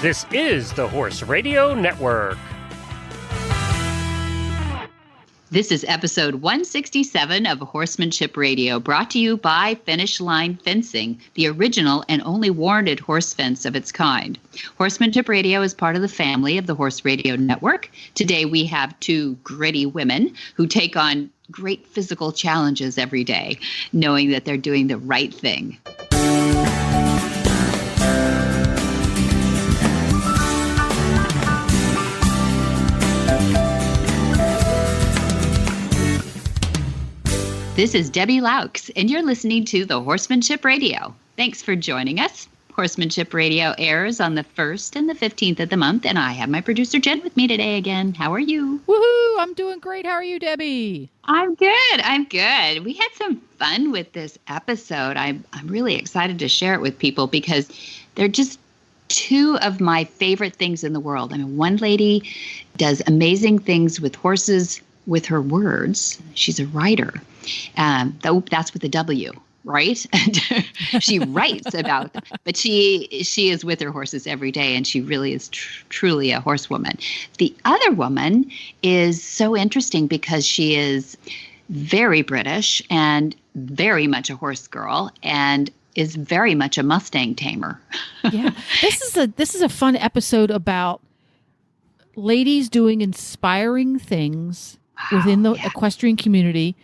This is the Horse Radio Network. This is episode 167 of Horsemanship Radio, brought to you by Finishline Fencing, the original and only warranted horse fence of its kind. Horsemanship Radio is part of the family of the Horse Radio Network. Today we have two gritty women who take on great physical challenges every day, knowing that they're doing the right thing. This is Debbie Laux, and you're listening to the Horsemanship Radio. Thanks for joining us. Horsemanship Radio airs on the 1st and the 15th of the month, and I have my producer Jen with me today again. How are you? Woohoo! I'm doing great. How are you, Debbie? I'm good. We had some fun with this episode. I'm really excited to share it with people because they're just two of my favorite things in the world. I mean, one lady does amazing things with horses with her words. She's a writer. That's with a W, right? She writes about them, but she is with her horses every day, and she really is truly a horsewoman. The other woman is so interesting because she is very British and very much a horse girl, and is very much a Mustang tamer. Yeah, this is a fun episode about ladies doing inspiring things within the equestrian community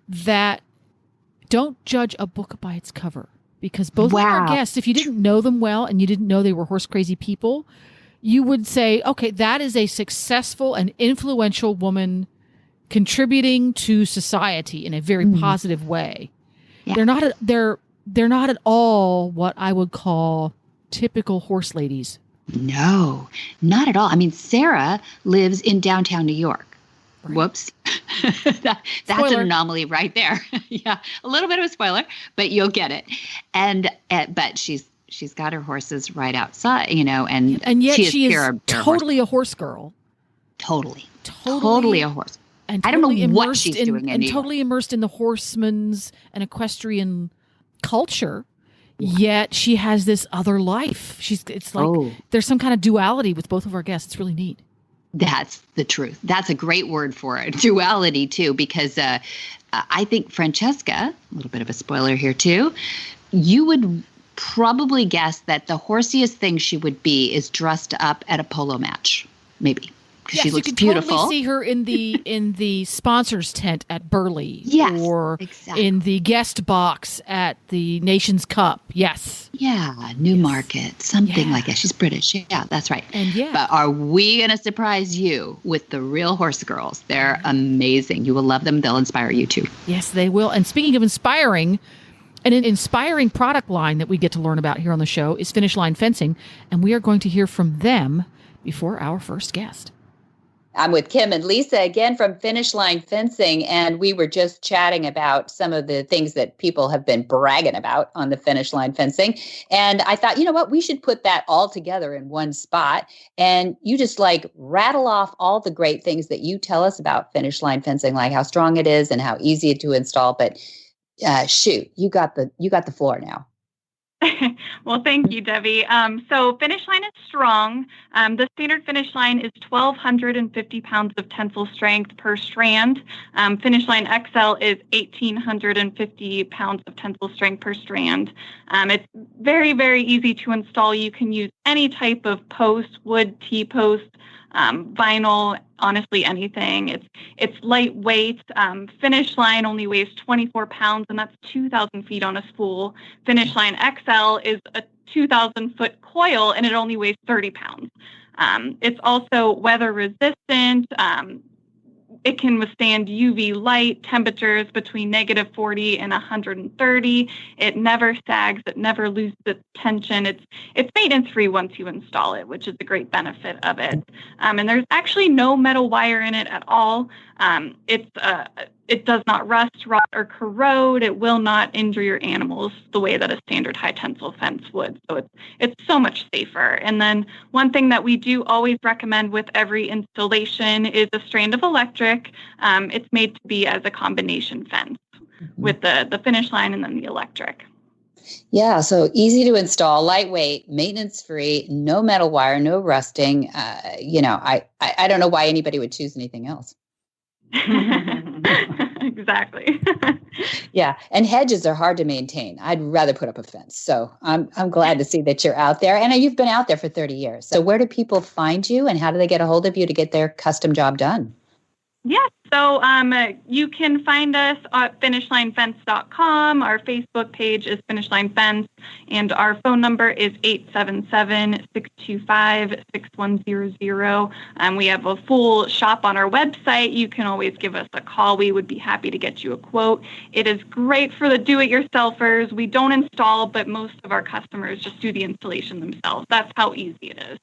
that don't judge a book by its cover. Because both of our guests, if you didn't know them well and you didn't know they were horse crazy people, you would say, okay, that is a successful and influential woman contributing to society in a very positive way. Yeah. They're not at all what I would call typical horse ladies. No, not at all. I mean, Sarah lives in downtown New York. Right. Whoops. That's an anomaly right there. Yeah, a little bit of a spoiler, but you'll get it. And but she's got her horses right outside, and yet she is totally a horse girl. Totally a horse. And I don't know what she's doing in New York. Totally immersed in the horseman's and equestrian culture. Yet she has this other life. It's like there's some kind of duality with both of our guests. It's really neat. That's the truth. That's a great word for it. Duality, too, because I think Francesca, a little bit of a spoiler here, too, you would probably guess that the horsiest thing she would be is dressed up at a polo match, maybe. Yes, she looks you can beautiful. Totally see her in the sponsors tent at Burley, or exactly. in the guest box at the Nations Cup. Yes, Newmarket, something like that. She's British. Yeah, that's right. But are we going to surprise you with the real horse girls? They're amazing. You will love them. They'll inspire you too. Yes, they will. And speaking of inspiring, an inspiring product line that we get to learn about here on the show is Finishline Fencing, and we are going to hear from them before our first guest. I'm with Kim and Lisa again from Finishline Fencing, and we were just chatting about some of the things that people have been bragging about on the Finishline Fencing. And I thought, you know what, we should put that all together in one spot. And you just rattle off all the great things that you tell us about Finishline Fencing, like how strong it is and how easy to install. But shoot, you got the floor now. Well, thank you, Debbie. So Finishline is strong. The standard Finishline is 1,250 pounds of tensile strength per strand. Finishline XL is 1,850 pounds of tensile strength per strand. It's very, very easy to install. You can use any type of post, wood, T-post, vinyl, honestly, anything. It's lightweight. Finishline only weighs 24 pounds, and that's 2,000 feet on a spool. Finishline XL is a 2,000-foot coil, and it only weighs 30 pounds. It's also weather resistant. It can withstand UV light temperatures between negative 40 and 130. It never sags. It never loses its tension. It's maintenance-free once you install it, which is a great benefit of it. And there's actually no metal wire in it at all. It does not rust, rot, or corrode. It will not injure your animals the way that a standard high tensile fence would. So it's so much safer. And then one thing that we do always recommend with every installation is a strand of electric. It's made to be as a combination fence with the Finishline and then the electric. Yeah, so easy to install, lightweight, maintenance-free, no metal wire, no rusting. I don't know why anybody would choose anything else. Exactly. Yeah, and hedges are hard to maintain. I'd rather put up a fence. So I'm glad to see that you're out there, and you've been out there for 30 years. So where do people find you, and how do they get a hold of you to get their custom job done? Yes. So you can find us at finishlinefence.com. Our Facebook page is Finishline Fence, and our phone number is 877-625-6100. We have a full shop on our website. You can always give us a call. We would be happy to get you a quote. It is great for the do-it-yourselfers. We don't install, but most of our customers just do the installation themselves. That's how easy it is.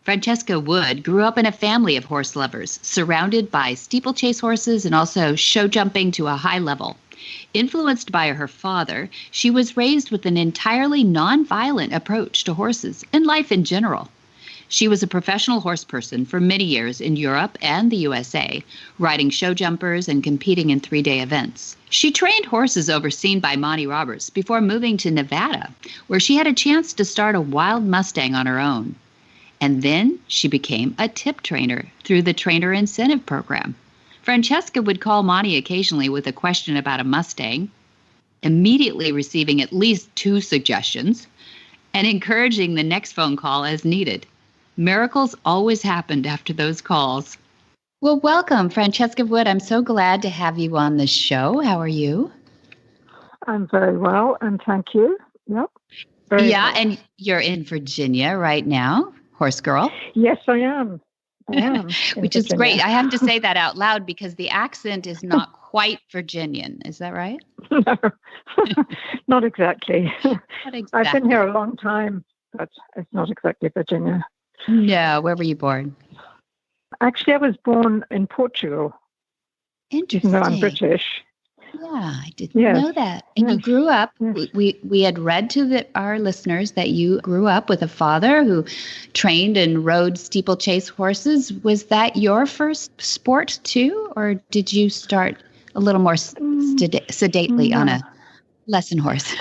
Francesca Wood grew up in a family of horse lovers, surrounded by steeplechase horses and also show jumping to a high level. Influenced by her father, she was raised with an entirely nonviolent approach to horses and life in general. She was a professional horse person for many years in Europe and the USA, riding show jumpers and competing in 3-day events. She trained horses overseen by Monty Roberts before moving to Nevada, where she had a chance to start a wild Mustang on her own. And then she became a tip trainer through the Trainer Incentive Program. Francesca would call Monty occasionally with a question about a Mustang, immediately receiving at least 2 suggestions, and encouraging the next phone call as needed. Miracles always happened after those calls. Well, welcome, Francesca Wood. I'm so glad to have you on the show. How are you? I'm very well, and thank you. Yep. Well. And you're in Virginia right now. Horse girl? Yes, I am. Which is great. I have to say that out loud because the accent is not quite Virginian. Is that right? No, not exactly. Not exactly. I've been here a long time, but it's not exactly Virginia. No, where were you born? Actually, I was born in Portugal. Interesting. Even though I'm British. Yeah, I didn't know that. And you grew up, we had read to our listeners that you grew up with a father who trained and rode steeplechase horses. Was that your first sport too? Or did you start a little more sedately on a lesson horse?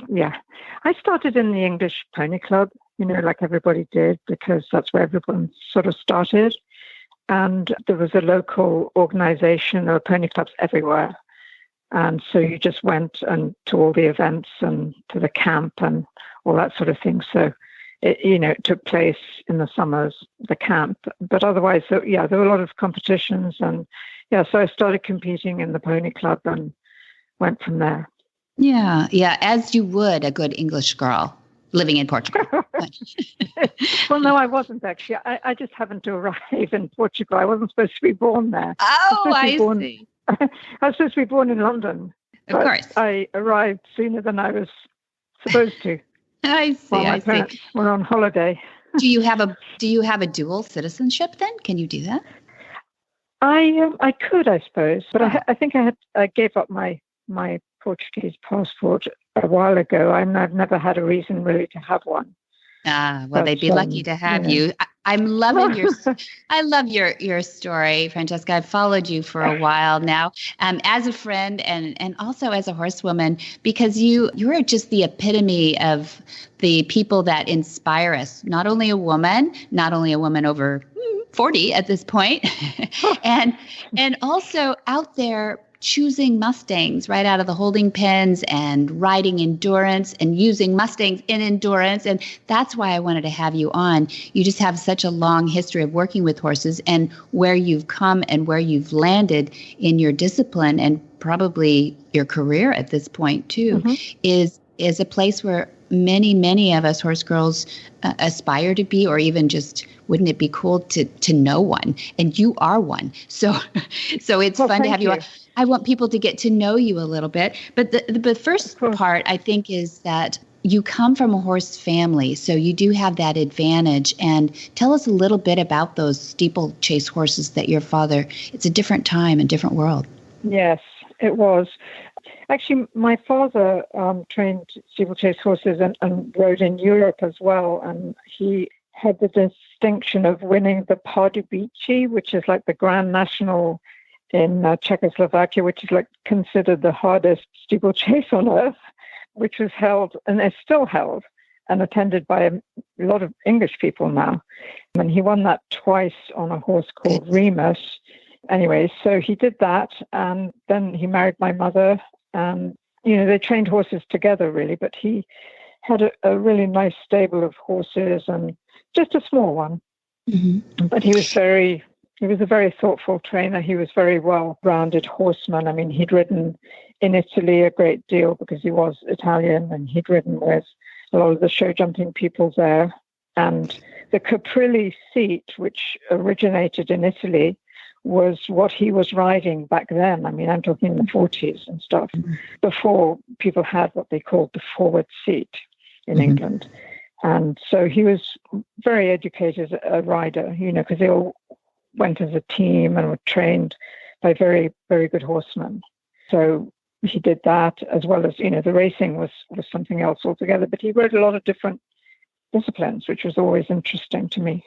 Yeah, I started in the English Pony Club, like everybody did, because that's where everyone sort of started. And there was a local organization, there were pony clubs everywhere. And so you just went and to all the events and to the camp and all that sort of thing. So, it took place in the summers, the camp. But otherwise, there were a lot of competitions. And, so I started competing in the pony club and went from there. Yeah, as you would a good English girl living in Portugal. Well, no, I wasn't actually. I just happened to arrive in Portugal. I wasn't supposed to be born there. Oh, I see. I was supposed to be born in London. Of course. I arrived sooner than I was supposed to. I see. While my parents were on holiday. Do you have a dual citizenship then? Can you do that? I could, I suppose, but I think I gave up my Portuguese passport a while ago. I've never had a reason really to have one. Well, they'd be lucky to have you. I'm loving I love your story, Francesca. I've followed you for a while now, as a friend and also as a horsewoman, because you're just the epitome of the people that inspire us. Not only a woman over 40 at this point, and also out there choosing Mustangs right out of the holding pens and riding endurance and using Mustangs in endurance. And that's why I wanted to have you on. You just have such a long history of working with horses, and where you've come and where you've landed in your discipline and probably your career at this point too, is a place where many of us horse girls aspire to be, or even just wouldn't it be cool to know one? And you are one. So it's fun to have you on. I want people to get to know you a little bit. But the first part, I think, is that you come from a horse family, so you do have that advantage. And tell us a little bit about those steeplechase horses that your father, it's a different time, a different world. Yes, it was. Actually, my father trained steeplechase horses and rode in Europe as well. And he had the distinction of winning the Pardubice, which is like the Grand National in Czechoslovakia, which is like considered the hardest steeplechase on earth. which was held, and is still held, and attended by a lot of English people now. And he won that twice on a horse called Remus. Anyway, so he did that, and then he married my mother, and, they trained horses together, really, but he had a really nice stable of horses, and just a small one. Mm-hmm. But he was a very thoughtful trainer. He was very well-rounded horseman. I mean, he'd ridden in Italy a great deal because he was Italian, and he'd ridden with a lot of the show jumping people there. And the Caprilli seat, which originated in Italy, was what he was riding back then. I mean, I'm talking in the 40s and stuff, before people had what they called the forward seat in England. And so he was very educated a rider, because they all went as a team and were trained by very, very good horsemen. So he did that, as well as, the racing was something else altogether. But he rode a lot of different disciplines, which was always interesting to me.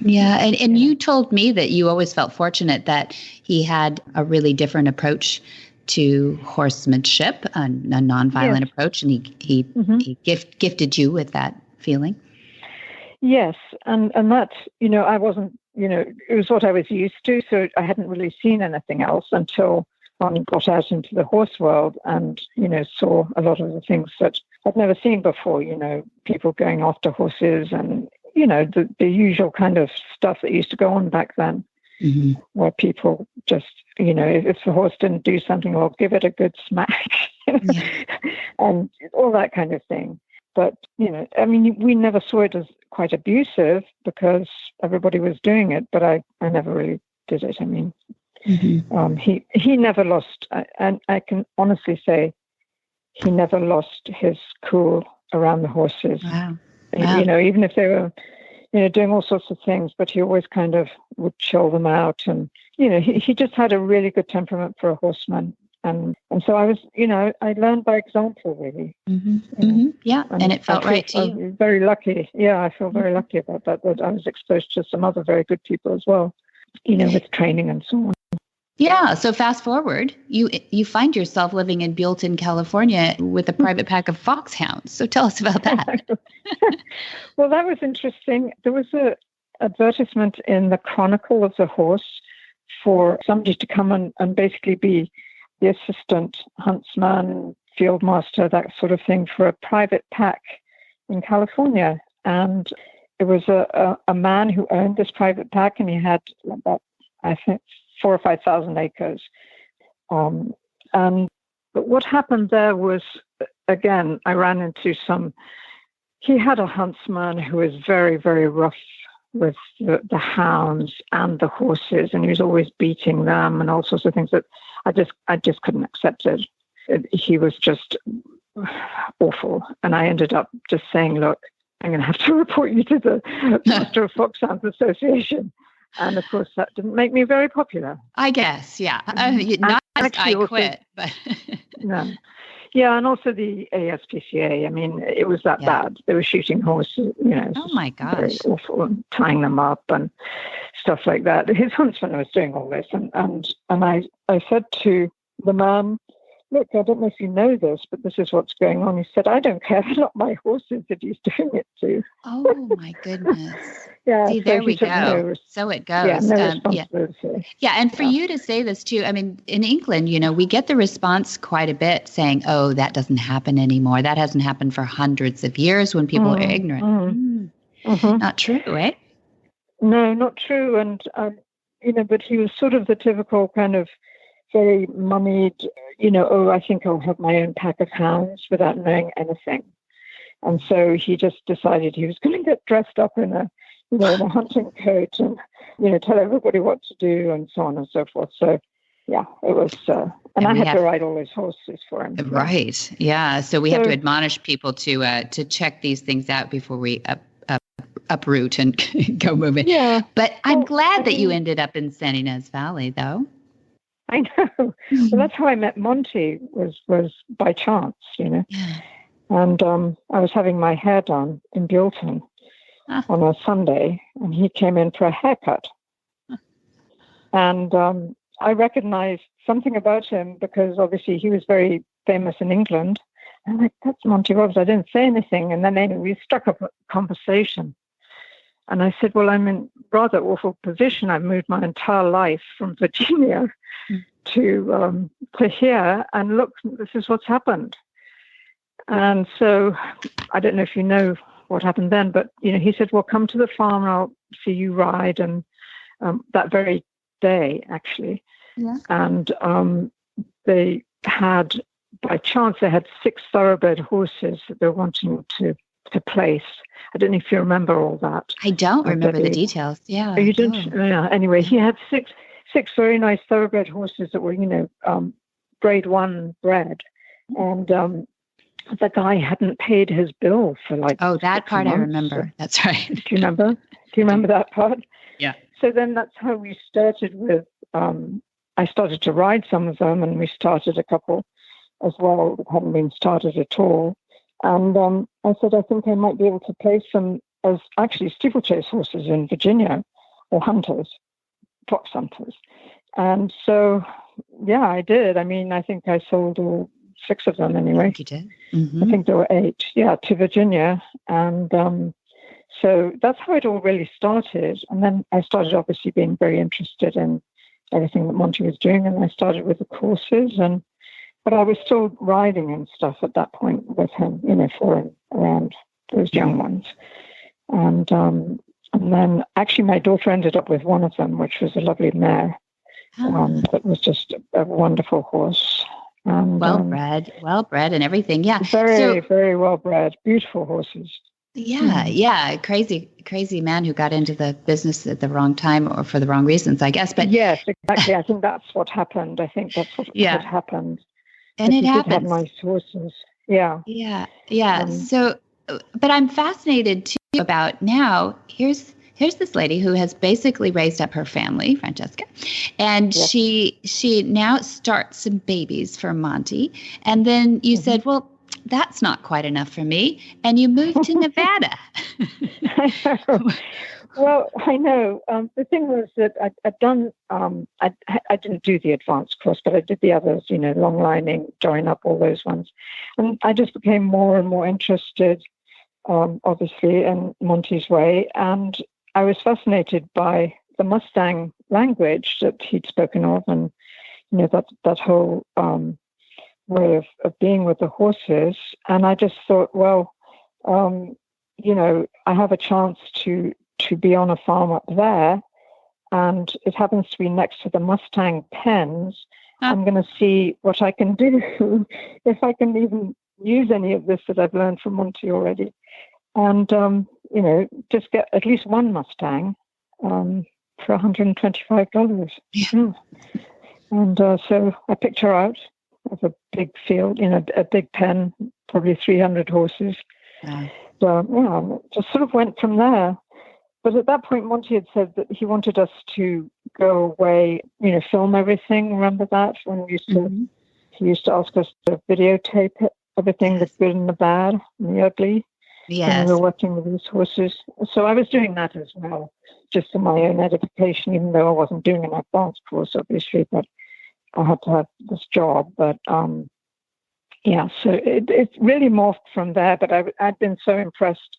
Yeah. And you told me that you always felt fortunate that he had a really different approach to horsemanship, a nonviolent approach, and he gifted you with that feeling. Yes. And that, I wasn't, it was what I was used to. So I hadn't really seen anything else until I got out into the horse world and, saw a lot of the things that I'd never seen before, people going after horses and, the usual kind of stuff that used to go on back then, where people just, if the horse didn't do something, well, give it a good smack, and all that kind of thing. But, we never saw it as quite abusive because everybody was doing it, but I never really did it. I mean, he never lost, and I can honestly say he never lost his cool around the horses. Wow. Even if they were, doing all sorts of things, but he always kind of would chill them out. And, he just had a really good temperament for a horseman. And so I was, I learned by example, really. Yeah, and it felt right to you. I was very lucky. Yeah, I feel very lucky about that I was exposed to some other very good people as well, with training and so on. Yeah, so fast forward, you find yourself living in Buellton, California with a private pack of foxhounds. So tell us about that. Well, that was interesting. There was a advertisement in the Chronicle of the Horse for somebody to come and basically be the assistant huntsman, field master, that sort of thing, for a private pack in California. And it was a man who owned this private pack, and he had about, I think, 4,000 or 5,000 acres. But what happened there was, again, I ran into he had a huntsman who was very, very rough with the hounds and the horses, and he was always beating them and all sorts of things that I just couldn't accept it. He was just awful. And I ended up just saying, look, I'm going to have to report you to the Master of Foxhounds Association. And of course, that didn't make me very popular. I guess, yeah. Not as I quit, but no. Yeah, and also the ASPCA. I mean, it was that bad. They were shooting horses, Oh my gosh, very awful, and tying them up and stuff like that. His huntsman was doing all this, and I said to the man, look, I don't know if you know this, but this is what's going on. He said, I don't care. They're not my horses that he's doing it to. Oh, my goodness. Yeah. See, there we go. So it goes. Yeah, no responsibility. Yeah, and for you to say this, too, I mean, in England, we get the response quite a bit saying, oh, that doesn't happen anymore. That hasn't happened for hundreds of years when people are ignorant. Not true, right? No, not true. And, but he was sort of the typical kind of very moneyed, I think I'll have my own pack of hounds without knowing anything. And so he just decided he was going to get dressed up in a hunting coat and, tell everybody what to do and so on and so forth. So, yeah, it was, and I had to ride all his horses for him. Right. Yeah. So we have to admonish people to check these things out before we uproot and go moving. Yeah. But I'm glad that you ended up in San Ynez Valley, though. I know. Well, that's how I met Monty, was by chance, Yeah. And I was having my hair done in Buellton on a Sunday, and he came in for a haircut. And I recognized something about him because obviously he was very famous in England, I'm like, that's Monty Robbins. I didn't say anything. And then anyway, we struck up a conversation. And I said, well, I'm in rather awful position. I've moved my entire life from Virginia to here. And look, this is what's happened. And so I don't know if you know what happened then, but, he said, well, come to the farm and I'll see you ride. And that very day, actually. Yeah. And they had, by chance, they had 6 thoroughbred horses that they were wanting to place. I don't know if you remember all that. I don't remember the details. Yeah. Oh, you didn't? Yeah. Anyway, he had six very nice thoroughbred horses that were, grade 1 bred. And the guy hadn't paid his bill for that part months. I remember. That's right. Do you remember? Do you remember that part? Yeah. So then that's how we started with, I started to ride some of them, and we started a couple as well that hadn't been started at all. And I said, I think I might be able to place them as actually steeplechase horses in Virginia, or hunters, fox hunters. And so, yeah, I did. I mean, I think I sold all 6 of them anyway. I think you did. Mm-hmm. I think there were 8, to Virginia. And so that's how it all really started. And then I started obviously being very interested in everything that Monty was doing. And I started with the courses, but I was still riding and stuff at that point with him, for and around those young ones. And then actually my daughter ended up with one of them, which was a lovely mare. That was just a wonderful horse. And, well bred and everything. Yeah. Very, very well bred. Beautiful horses. Yeah. Yeah. Crazy man who got into the business at the wrong time or for the wrong reasons, I guess. But yes, exactly. I think that's what happened. Had happened. And it happens. Did have nice horses. Yeah. Yeah. Yeah. So, but I'm fascinated too about now. Here's this lady who has basically raised up her family, Francesca, and she now starts some babies for Monty. And then you said, well, that's not quite enough for me. And you moved to Nevada. I know. Well, I know. The thing was that I'd done, I didn't do the advanced course, but I did the others, long lining, join up, all those ones. And I just became more and more interested, obviously, in Monty's way. And I was fascinated by the Mustang language that he'd spoken of, and, that whole way of being with the horses. And I just thought, well, I have a chance to be on a farm up there, and it happens to be next to the Mustang pens. I'm going to see what I can do, if I can even use any of this that I've learned from Monty already. And, just get at least one Mustang for $125. Yeah. And so I picked her out of a big field, a big pen, probably 300 horses. So, just sort of went from there. But at that point, Monty had said that he wanted us to go away, film everything. Remember that? When he used to ask us to videotape it, everything, the good and the bad and the ugly. Yes. And we were working with these horses. So I was doing that as well, just for my own edification, even though I wasn't doing an advanced course, obviously, but I had to have this job. But so it really morphed from there. But I'd been so impressed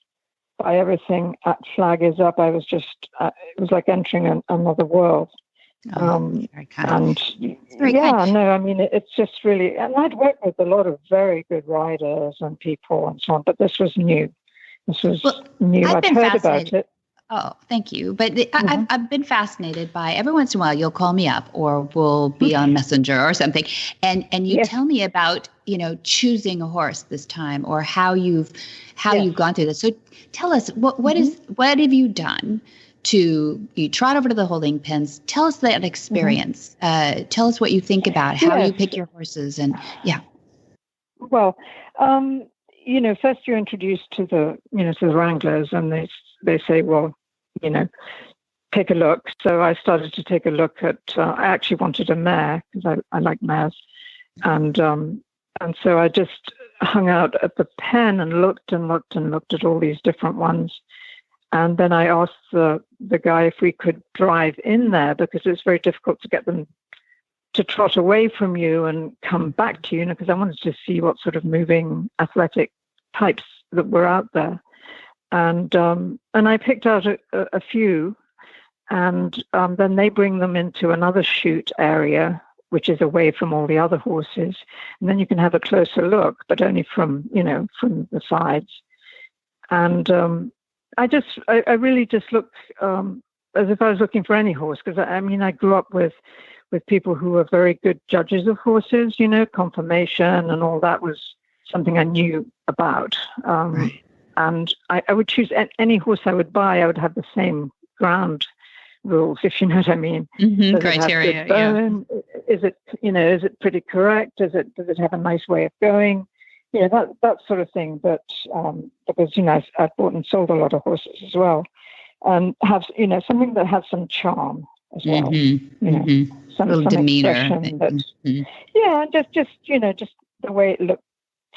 by everything at Flag Is Up. I was just, it was like entering another world. Very kind. And no, I mean, it's just really, and I'd worked with a lot of very good riders and people and so on, but this was new. New. I've heard about it. Oh, thank you. But I've been fascinated by, every once in a while you'll call me up or we'll be on Messenger or something. And you tell me about, choosing a horse this time, or how you've gone through this. So tell us, what have you done you trot over to the holding pens? Tell us that experience. Tell us what you think about how you pick your horses. And Well, first you're introduced to the wranglers, and they say, well, take a look. So I started to take a look at, I actually wanted a mare because I like mares. And so I just hung out at the pen and looked at all these different ones. And then I asked the guy if we could drive in there, because it was very difficult to get them to trot away from you and come back to you, because I wanted to see what sort of moving athletic types that were out there. And I picked out a few, and then they bring them into another shoot area, which is away from all the other horses. And then you can have a closer look, but only from the sides. And I really just look as if I was looking for any horse, because I grew up with people who were very good judges of horses, conformation and all that was something I knew about. Right. And I would choose any horse I would buy. I would have the same ground rules, if you know what I mean. Mm-hmm. Criteria. Bone? Yeah. Is it pretty correct? Does it have a nice way of going? That sort of thing. But because I've bought and sold a lot of horses as well, and have something that has some charm as well. Mm-hmm. Some demeanor. Just the way it looked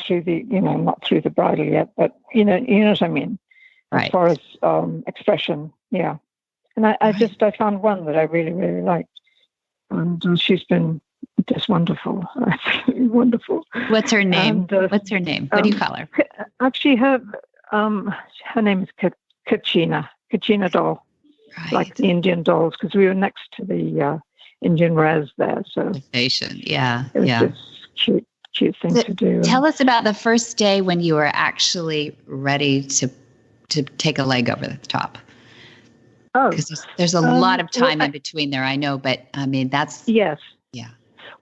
through the, not through the bridle yet, but you know what I mean, right. As far as expression, yeah. And I found one that I really, really liked, and she's been just wonderful, absolutely wonderful. What's her name? What's her name? What do you call her? Actually, her name is Kachina doll, Right. like the Indian dolls, because we were next to the Indian res there, so The station. Yeah. it was Yeah. just cute thing to do. Tell us about the first day when you were actually ready to take a leg over the top. Oh, Because there's a lot of time in between there, I know, but that's yes. Yeah.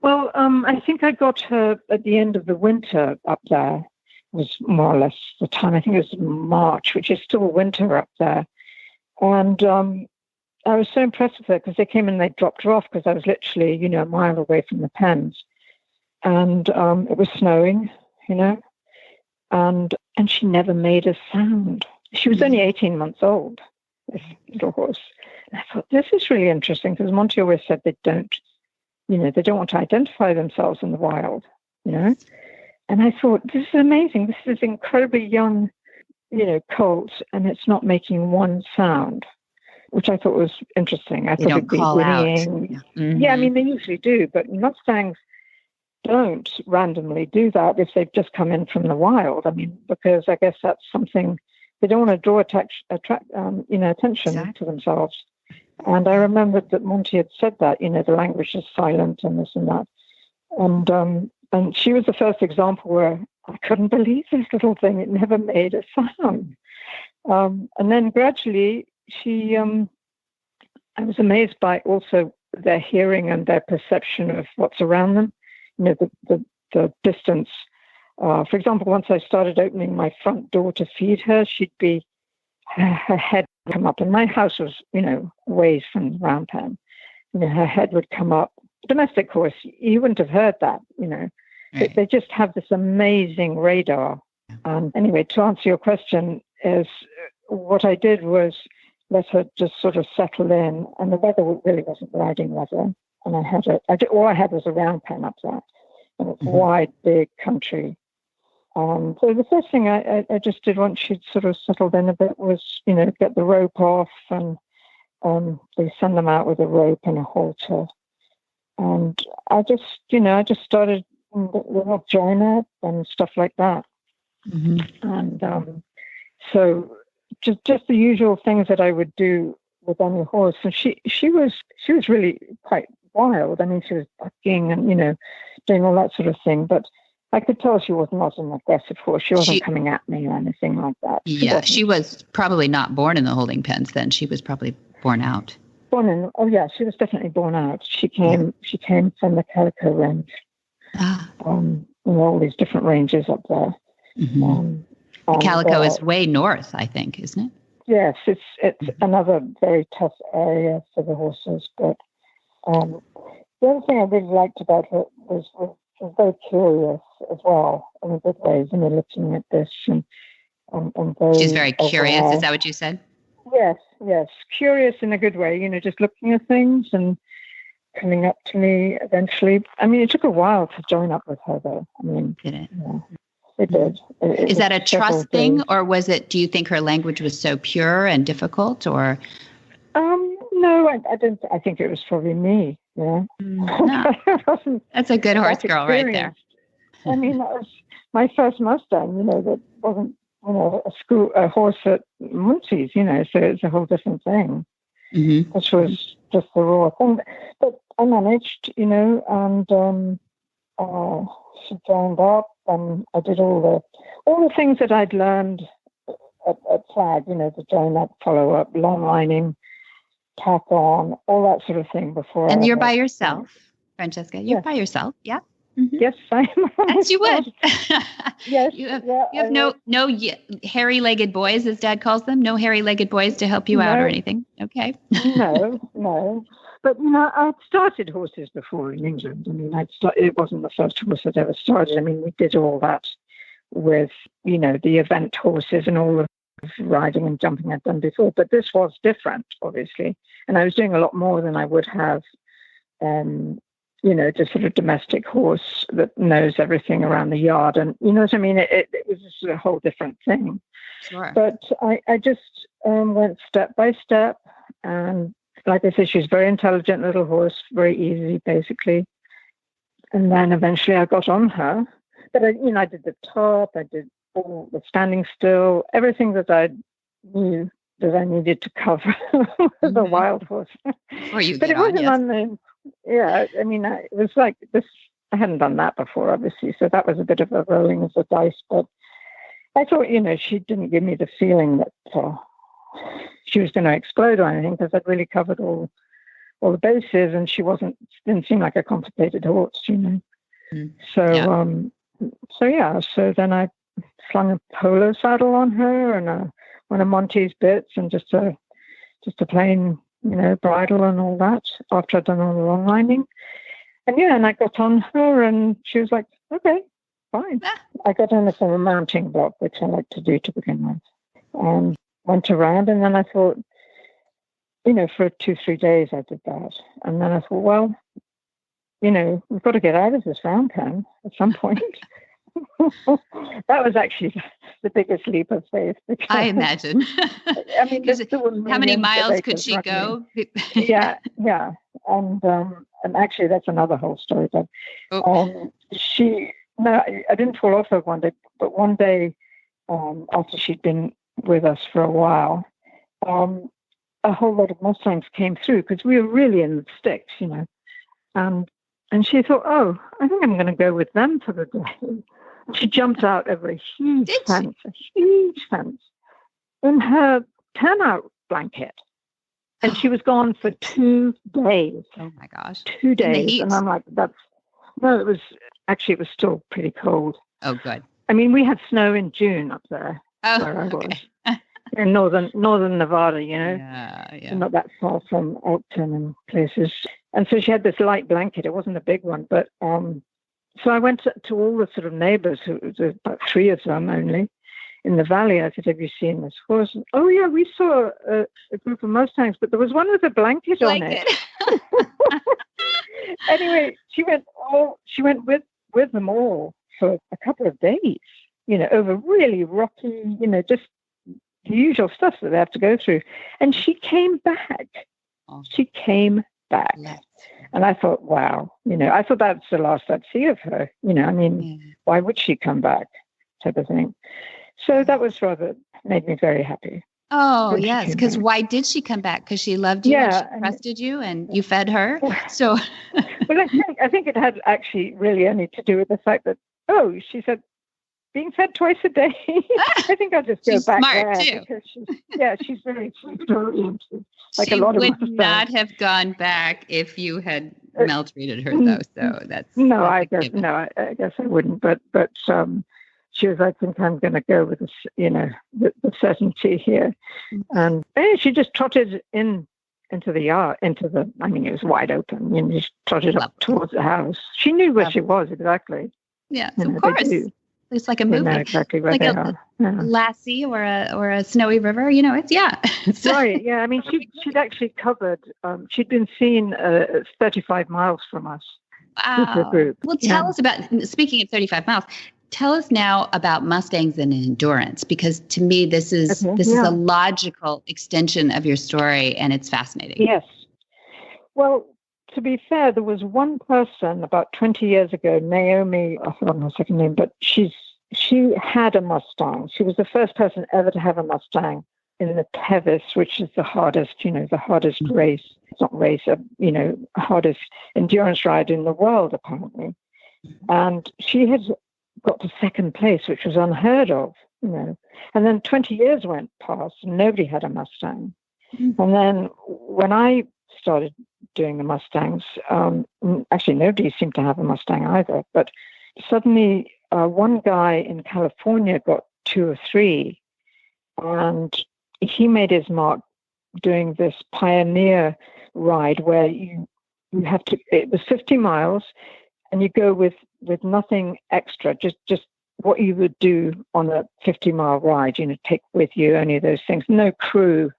Well, I think I got her at the end of the winter up there, was more or less the time. I think it was March, which is still winter up there. And I was so impressed with her because they came and they dropped her off because I was literally, a mile away from the pens. And it was snowing, and she never made a sound. She was only 18 months old, this little horse. And I thought, this is really interesting because Monty always said they don't want to identify themselves in the wild, And I thought, this is amazing. This is incredibly young, colt, and it's not making one sound, which I thought was interesting. I thought it'd be whinnying. Yeah. Mm-hmm. Yeah, they usually do, but Mustangs don't randomly do that if they've just come in from the wild. Because I guess that's something they don't want to draw attention Exactly. to themselves. And I remembered that Monty had said that, the language is silent and this and that. And she was the first example where I couldn't believe this little thing. It never made a sound. And then gradually I was amazed by also their hearing and their perception of what's around them. The distance. For example, once I started opening my front door to feed her, her head would come up. And my house was, ways from the round pen. Her head would come up. Domestic horse, you wouldn't have heard that, Right. They just have this amazing radar. Anyway, to answer your question, is what I did was let her just sort of settle in. And the weather really wasn't riding weather. And all I had was a round pen up there. And it's wide, big country. So the first thing I just did once she'd sort of settled in a bit was, get the rope off, and they send them out with a rope and a halter. And I just started with a joiner and stuff like that. Mm-hmm. And so just the usual things that I would do with any horse. And she was really quite wild. She was bucking and, doing all that sort of thing. But I could tell she was not an aggressive horse. She wasn't coming at me or anything like that. She was probably not born in the holding pens then. She was probably born out. She was definitely born out. She came from the Calico range. All these different ranges up there. Mm-hmm. Calico is way north, I think, isn't it? Yes, it's another very tough area for the horses. But the other thing I really liked about her was very curious as well, in a good way, looking at this and very. She's very curious. Overall. Is that what you said? Yes, curious in a good way. Just looking at things and coming up to me eventually. It took a while to join up with her, though. Did it? Yeah, it did. Is that a trust thing, or was it? Do you think her language was so pure and difficult, or? No, I didn't. I think it was probably me. Yeah. No. That's a good horse girl right there. I mean, that was my first Mustang, that wasn't, a horse at Muncie's, so it's a whole different thing, which was just the raw thing. But I managed, and she joined up, and I did all the things that I'd learned at Flag, the join up, follow up, long lining, tack on, all that sort of thing before. And you're by yourself, Francesca. You're by yourself, yeah. Mm-hmm. Yes, I am. As you would. Yes, you have no hairy-legged boys, as Dad calls them. No hairy-legged boys to help you out or anything. Okay. No. But I'd started horses before in England. I mean, it wasn't the first horse I'd ever started. I mean, we did all that with the event horses and all the riding and jumping I'd done before. But this was different, obviously, and I was doing a lot more than I would have. Just sort of domestic horse that knows everything around the yard. And you know what I mean? It was just a whole different thing. Sure. But I just went step by step. And like I said, she's a very intelligent little horse, very easy, basically. And then eventually I got on her. But I did the top, I did all the standing still, everything that I knew that I needed to cover with a wild horse. But it wasn't on the... Yeah, I mean, it was like this. I hadn't done that before, obviously, so that was a bit of a rolling of the dice. But I thought, she didn't give me the feeling that she was going to explode or anything, because I'd really covered all the bases, and she didn't seem like a complicated horse, So, so then I slung a polo saddle on her and one of Monty's bits, and just a plain. Bridle and all that after I'd done all the long lining. And I got on her and she was like, okay, fine. I got on from a mounting block, which I like to do to begin with. And went around, and then I thought, for 2-3 days I did that. And then I thought, well, we've got to get out of this round pen at some point. That was actually the biggest leap of faith. I imagine. I mean, how many miles could she go? Yeah. And actually, that's another whole story. But I didn't fall off her one day, but one day after she'd been with us for a while, a whole lot of Mustangs came through because we were really in the sticks, and she thought, oh, I think I'm going to go with them for the day. She jumped out over a huge fence in her turnout blanket. And she was gone for 2 days. Oh, my gosh. 2 days. And I'm like, it was still pretty cold. Oh, good. I mean, we had snow in June up there where I was. In northern Nevada, Yeah. So not that far from Elkton and places. And so she had this light blanket. It wasn't a big one, but so I went to all the sort of neighbors, who was about 3 of them only, in the valley. I said, have you seen this horse? And, oh, yeah, we saw a group of Mustangs, but there was one with a blanket on it. Anyway, she went with them all for a couple of days, over really rocky, just the usual stuff that they have to go through. And she came back. She came back. And I thought, wow, I thought that's the last I'd see of her. Why would she come back, type of thing. So that was made me very happy. Oh, yes. Because why did she come back? Because she loved you and she trusted you and you fed her. So, well, I think it had actually really only to do with the fact that, she said, being fed twice a day. I think I'll just go back smart there. Too. She's very food-oriented. Like she a lot would of not have gone back if you had maltreated her, though. So that's I guess I wouldn't. But she was, I think I'm going to go with this, the certainty here, and she just trotted into the yard, it was wide open. She trotted up towards the house. She knew where she was exactly. Yeah, of course. It's like a movie. They know exactly where like they are. Yeah. Lassie or a snowy river. It's right. Yeah. I mean, she'd actually covered. She'd been seen 35 miles from us. Wow. With a group. Well, tell us about. Speaking of 35 miles, tell us now about Mustangs and endurance, because to me, this is a logical extension of your story, and it's fascinating. Yes. Well, to be fair, there was one person about 20 years ago, Naomi, I forgot her second name, but she had a Mustang. She was the first person ever to have a Mustang in the Tevis, which is the hardest race. It's not race, hardest endurance ride in the world, apparently. And she had got to second place, which was unheard of, And then 20 years went past and nobody had a Mustang. Mm-hmm. And then when I started doing the Mustangs, actually nobody seemed to have a Mustang either. But suddenly one guy in California got 2 or 3, and he made his mark doing this pioneer ride where you have to, it was 50 miles and you go with nothing extra, just what you would do on a 50-mile ride, take with you only those things, no crew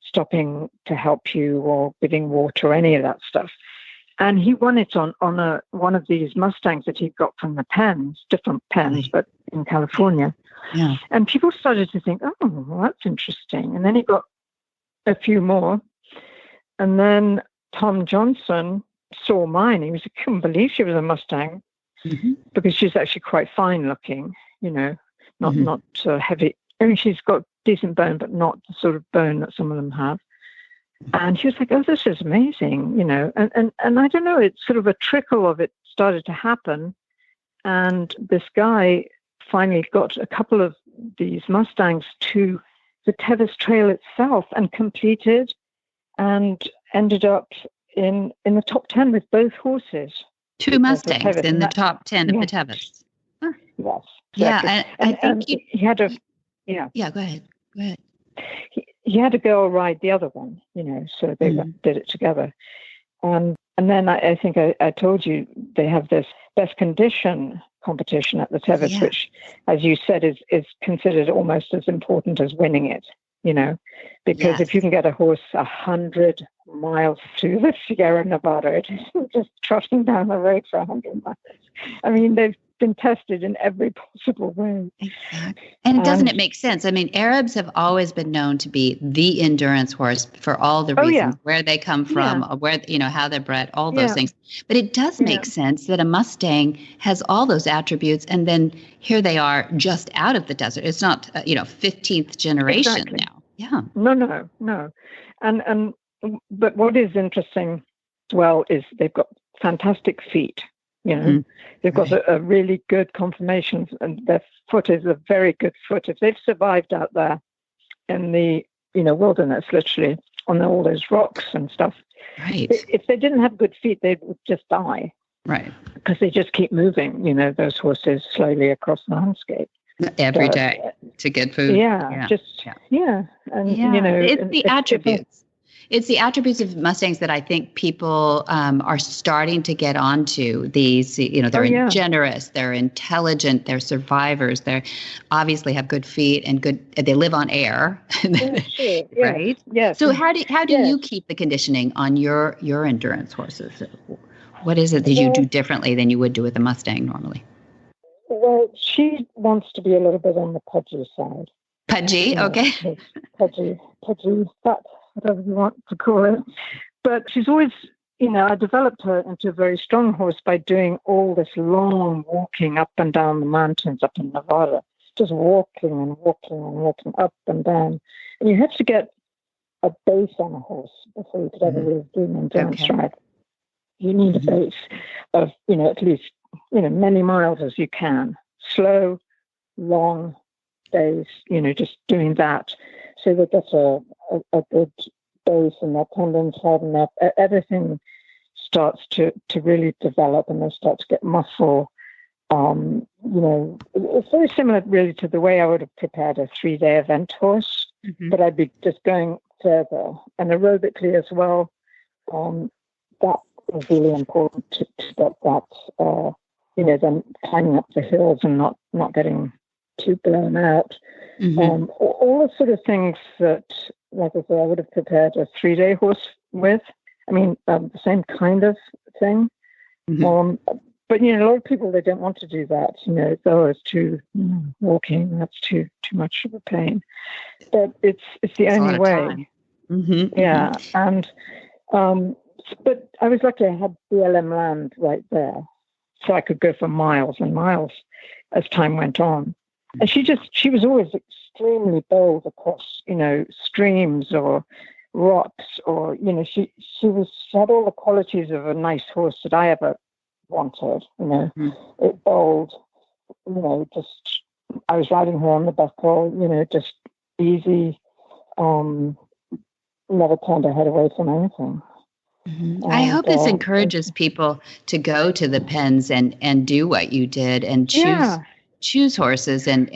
stopping to help you or giving water or any of that stuff. And he won it on one of these Mustangs that he got from the pens, different pens, but in California. Yeah. And people started to think, oh, well, that's interesting. And then he got a few more. And then Tom Johnson saw mine. He couldn't believe she was a Mustang, because she's actually quite fine looking, not heavy. I mean, she's got decent bone, but not the sort of bone that some of them have. And she was like, oh, this is amazing, And I don't know, it's sort of a trickle of it started to happen. And this guy finally got a couple of these Mustangs to the Tevis Trail itself and completed and ended up in the top 10 with both horses. 2 Mustangs in the top 10 of the Tevis. Huh. Yes. Exactly. Yeah, I think he had a... Yeah. Yeah, go ahead. He had a girl ride the other one, so they did it together. And then I think I told you they have this best condition competition at the Tevis, which, as you said, is considered almost as important as winning it, because if you can get a horse 100 miles through the Sierra Nevada, it isn't just trotting down the road for 100 miles. I mean, they've been tested in every possible way. Exactly. And doesn't it make sense? I mean, Arabs have always been known to be the endurance horse for all the reasons, where they come from, where, how they're bred, all those things. But it does make sense that a Mustang has all those attributes, and then here they are just out of the desert. It's not, 15th generation now. Yeah. No. And but what is interesting as well is they've got fantastic feet. They've got a really good conformation, and their foot is a very good foot. If they've survived out there in the wilderness, literally on all those rocks and stuff, right? If they didn't have good feet, they would just die, right? Because they just keep moving. Those horses slowly across the landscape every day to get food. And it's the attributes. It's the attributes of Mustangs that I think people are starting to get onto. These, they're generous, they're intelligent, they're survivors, they obviously have good feet and they live on air, right? Yes. So how do you keep the conditioning on your endurance horses? What is it that you do differently than you would do with a Mustang normally? Well, she wants to be a little bit on the pudgy side. Pudgy, okay. Pudgy, fat, whatever you want to call it. But she's always, I developed her into a very strong horse by doing all this long walking up and down the mountains up in Nevada, just walking and walking and walking up and down. And you have to get a base on a horse before you could ever really do an endurance ride. You need a base of, at least, many miles as you can. Slow, long days, just doing that. So they get a good base and their tendons harden up. Everything starts to really develop, and they start to get muscle. It's very similar really to the way I would have prepared a 3-day event horse, but I'd be just going further. And aerobically as well, that is really important to get that, them climbing up the hills and not getting too blown out. All the sort of things that, like I said, I would have prepared a 3-day horse with. I mean, the same kind of thing. But a lot of people, they don't want to do that. It's too walking. That's too much of a pain. But it's the only way. Mm-hmm. Yeah, and but I was lucky. I had BLM land right there, so I could go for miles and miles as time went on. And she was always extremely bold across, streams or rocks, or she had all the qualities of a nice horse that I ever wanted. It bold, just I was riding her on the buckle, just easy, never turned her head away from anything. Mm-hmm. I hope this encourages people to go to the pens and do what you did and choose horses and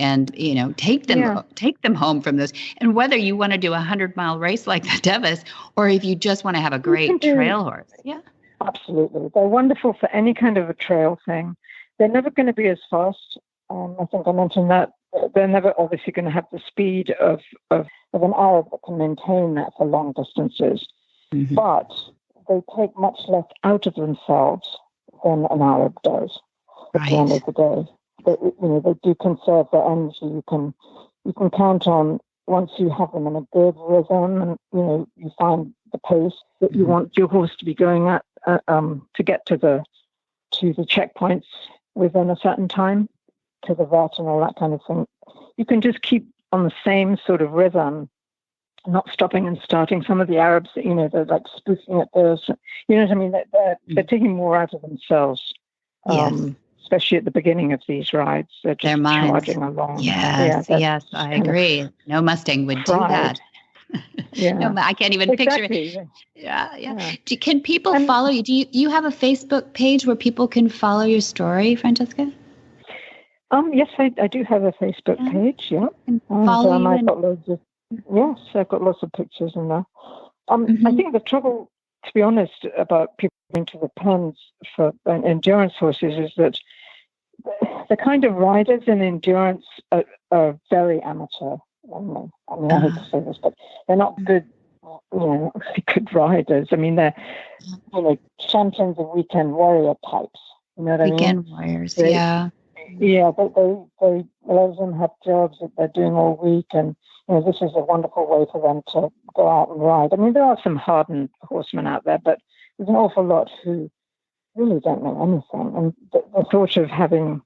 take them home from those. And whether you want to do a 100-mile race like the Devis, or if you just want to have a great trail horse. Yeah, absolutely. They're wonderful for any kind of a trail thing. They're never going to be as fast. I think I mentioned that. They're never obviously going to have the speed of an Arab that can maintain that for long distances. Mm-hmm. But they take much less out of themselves than an Arab does. At the end of the day, they do conserve their energy. You can count on, once you have them in a good rhythm, and you find the pace that you want your horse to be going at to get to the checkpoints within a certain time, to the vet and all that kind of thing. You can just keep on the same sort of rhythm, not stopping and starting. Some of the Arabs, they're like spoofing at this. You know what I mean? They're taking more out of themselves, especially at the beginning of these rides. They're just charging along. Yes, I agree. No Mustang would do that. Yeah. No, I can't even picture it. Yeah. Can people follow you? Do you have a Facebook page where people can follow your story, Francesca? Yes, I do have a Facebook page. Yeah, and follow you. I've got loads of. Yes, I've got lots of pictures in there. I think the trouble, to be honest, about people going to the pens for endurance horses is that the kind of riders in endurance are very amateur. I mean, I hate to say this, but they're not good, good riders. I mean, they're, champions of weekend warrior types. You know what I mean? Weekend warriors, Yeah, but they a lot of them have jobs that they're doing all week, and this is a wonderful way for them to go out and ride. I mean, there are some hardened horsemen out there, but there's an awful lot who really don't know anything. And the thought of having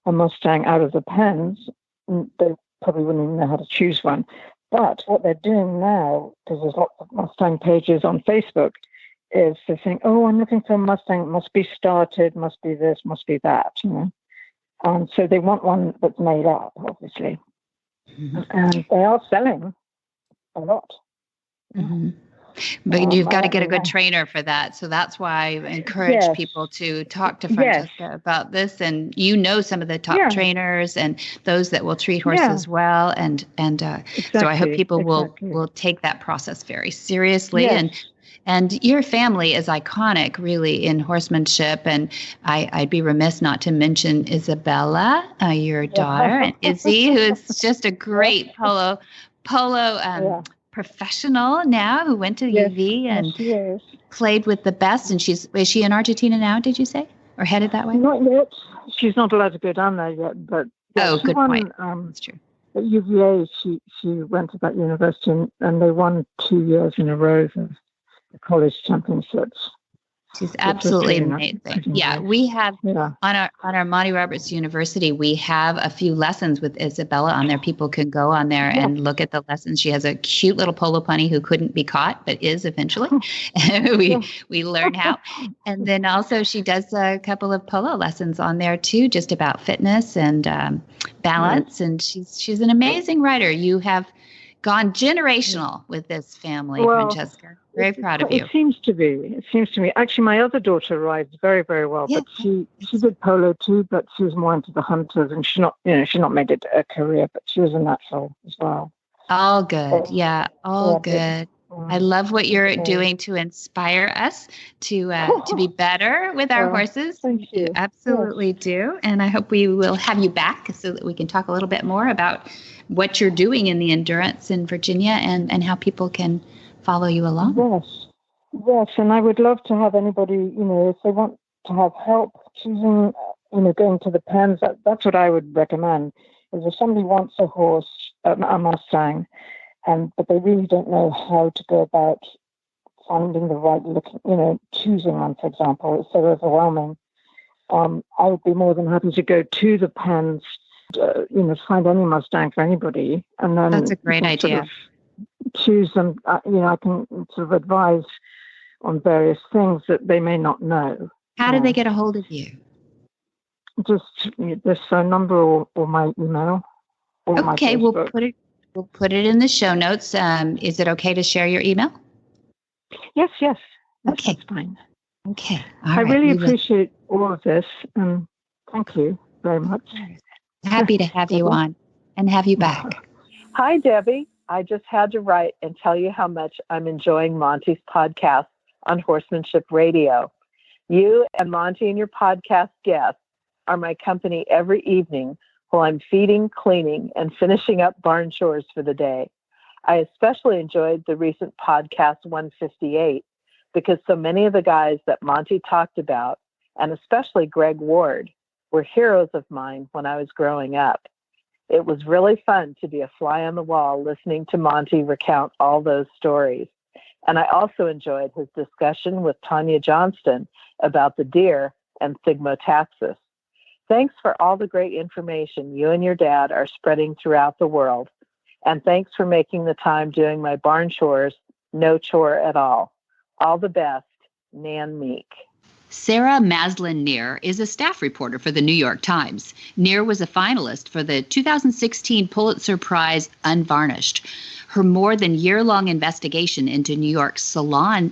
a Mustang out of the pens, they probably wouldn't even know how to choose one. But what they're doing now, because there's lots of Mustang pages on Facebook, is they're saying, "Oh, I'm looking for a Mustang. It must be started, must be this, must be that." And so they want one that's made up, obviously. Mm-hmm. And they are selling a lot. Mm-hmm. But you've got to get a good trainer for that. So that's why I encourage people to talk to Francesca about this. And some of the top trainers and those that will treat horses well. And so I hope people will take that process very seriously. Yes. And your family is iconic, really, in horsemanship. And I'd be remiss not to mention Isabella, your daughter, and Izzy, who is just a great polo professional now, who went to UV and played with the best. And is she in Argentina now, did you say? Or headed that way? Not yet. She's not allowed to go down there yet. But good point. That's true. At UVA, she went to that university, and they won 2 years in a row of the college championships. She's absolutely amazing. Yeah, we have on our Monty Roberts University, we have a few lessons with Isabella on there. People can go on there and look at the lessons. She has a cute little polo pony who couldn't be caught, but is eventually. We learn how. And then also she does a couple of polo lessons on there too, just about fitness and balance. And she's an amazing rider. You have gone generational with this family, Francesca. Very proud of you. It seems to me. Actually, my other daughter rides very, very well, but she did polo too, but she was more into the hunters, and she's not made it a career, but she was a natural as well. All good. All good. I love what you're doing to inspire us to be better with our horses. Thank you. You absolutely do. And I hope we will have you back so that we can talk a little bit more about what you're doing in the endurance in Virginia and how people can follow you along. Yes. And I would love to have anybody, if they want to have help choosing, going to the pens, that's what I would recommend. Is if somebody wants a horse, a Mustang, but they really don't know how to go about finding the right looking, choosing one, for example, it's so overwhelming. I would be more than happy to go to the pens, find any Mustang for anybody, and then that's a great idea. Sort of choose them. I can sort of advise on various things that they may not know. How do they get a hold of you? Just this phone number or my email. Or okay, my Facebook. We'll put it in the show notes. Is it okay to share your email? Yes. Okay, that's fine. Okay, I really appreciate all of this, and thank you very much. Happy to have you on and have you back. Hi, Debbie. I just had to write and tell you how much I'm enjoying Monty's podcast on Horsemanship Radio. You and Monty and your podcast guests are my company every evening while I'm feeding, cleaning, and finishing up barn chores for the day. I especially enjoyed the recent podcast 158 because so many of the guys that Monty talked about, and especially Greg Ward, were heroes of mine when I was growing up. It was really fun to be a fly on the wall listening to Monty recount all those stories. And I also enjoyed his discussion with Tanya Johnston about the deer and Thigmotaxis. Thanks for all the great information you and your dad are spreading throughout the world. And thanks for making the time doing my barn chores no chore at all. All the best, Nan Meek. Sarah Maslin Nir is a staff reporter for the New York Times. Nir was a finalist for the 2016 Pulitzer Prize Unvarnished. Her more than year-long investigation into New York's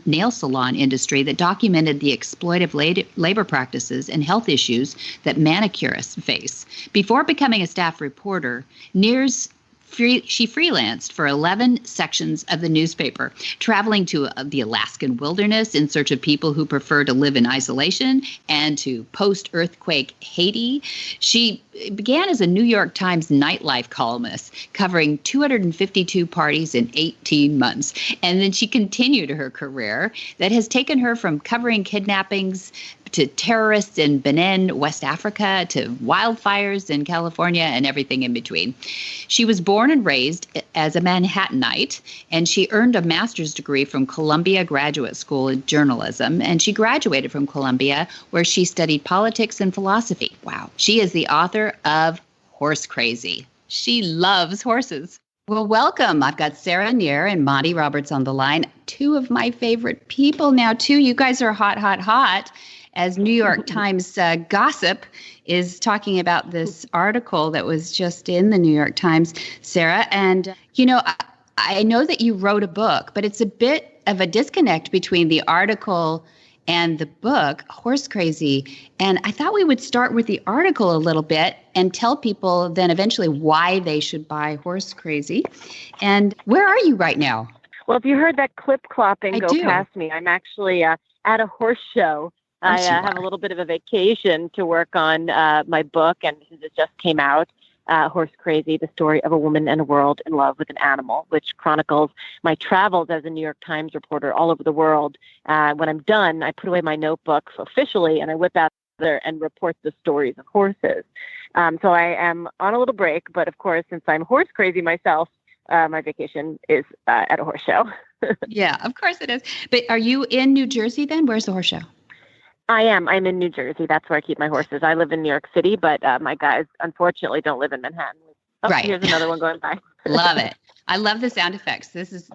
nail salon industry that documented the exploitive labor practices and health issues that manicurists face. Before becoming a staff reporter, she freelanced for 11 sections of the newspaper, traveling to the Alaskan wilderness in search of people who prefer to live in isolation and to post-earthquake Haiti. She began as a New York Times nightlife columnist, covering 252 parties in 18 months. And then she continued her career that has taken her from covering kidnappings to terrorists in Benin, West Africa, to wildfires in California, and everything in between. She was born and raised as a Manhattanite, and she earned a master's degree from Columbia Graduate School in journalism, and she graduated from Columbia, where she studied politics and philosophy. Wow. She is the author of Horse Crazy. She loves horses. Well, welcome. I've got Sarah Nir and Monty Roberts on the line, two of my favorite people now, too. You guys are hot, hot, hot. As New York Times gossip is talking about this article that was just in the New York Times, Sarah. And, I know that you wrote a book, but it's a bit of a disconnect between the article and the book, Horse Crazy. And I thought we would start with the article a little bit and tell people then eventually why they should buy Horse Crazy. And where are you right now? Well, if you heard that clip clopping go past me, I'm actually at a horse show. I have a little bit of a vacation to work on my book, and it just came out, Horse Crazy, the story of a woman and a world in love with an animal, which chronicles my travels as a New York Times reporter all over the world. When I'm done, I put away my notebook officially, and I whip out there and report the stories of horses. So I am on a little break, but of course, since I'm horse crazy myself, my vacation is at a horse show. Yeah, of course it is. But are you in New Jersey then? Where's the horse show? I am. I'm in New Jersey. That's where I keep my horses. I live in New York City, but my guys, unfortunately, don't live in Manhattan. Oh, right. Here's another one going by. Love it. I love the sound effects. This is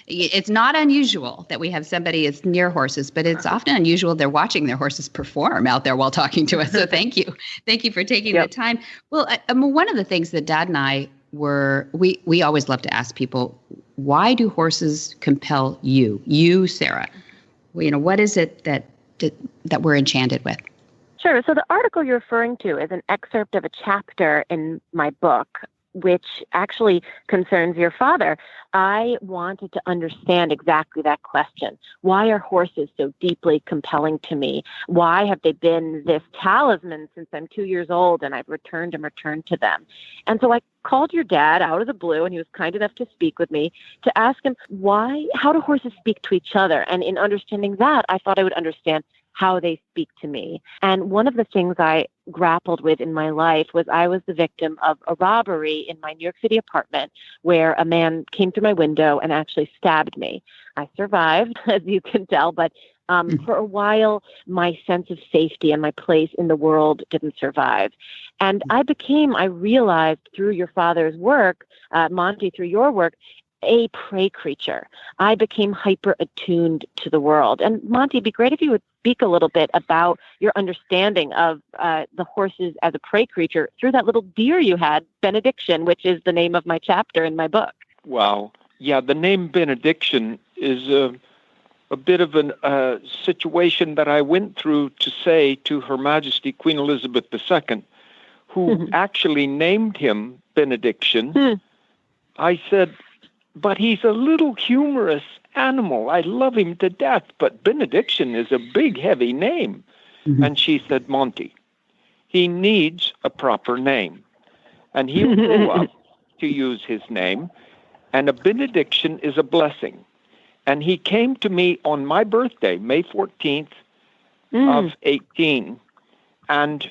it's not unusual that we have somebody that's near horses, but it's often unusual they're watching their horses perform out there while talking to us. So thank you. Thank you for taking the time. Well, one of the things that Dad and I we always love to ask people, why do horses compel you, Sarah? What is it that we're enchanted with? Sure. So the article you're referring to is an excerpt of a chapter in my book, which actually concerns your father. I wanted to understand exactly that question. Why are horses so deeply compelling to me? Why have they been this talisman since I'm 2 years old and I've returned to them? And so I called your dad out of the blue, and he was kind enough to speak with me, to ask him how do horses speak to each other? And in understanding that, I thought I would understand how they speak to me. And one of the things I grappled with in my life was I was the victim of a robbery in my New York City apartment where a man came through my window and actually stabbed me. I survived, as you can tell, but for a while, my sense of safety and my place in the world didn't survive. And I realized through your father's work, Monty, through your work, a prey creature. I became hyper attuned to the world. And Monty, it'd be great if you would speak a little bit about your understanding of the horses as a prey creature through that little deer you had, Benediction, which is the name of my chapter in my book. Wow. Yeah, the name Benediction is a bit of a situation that I went through to say to Her Majesty Queen Elizabeth II, who actually named him Benediction. I said, but he's a little humorous animal. I love him to death, but Benediction is a big, heavy name. And she said, Monty, he needs a proper name. And he'll grow up to use his name. And a benediction is a blessing. And he came to me on my birthday, May 14th of 18. And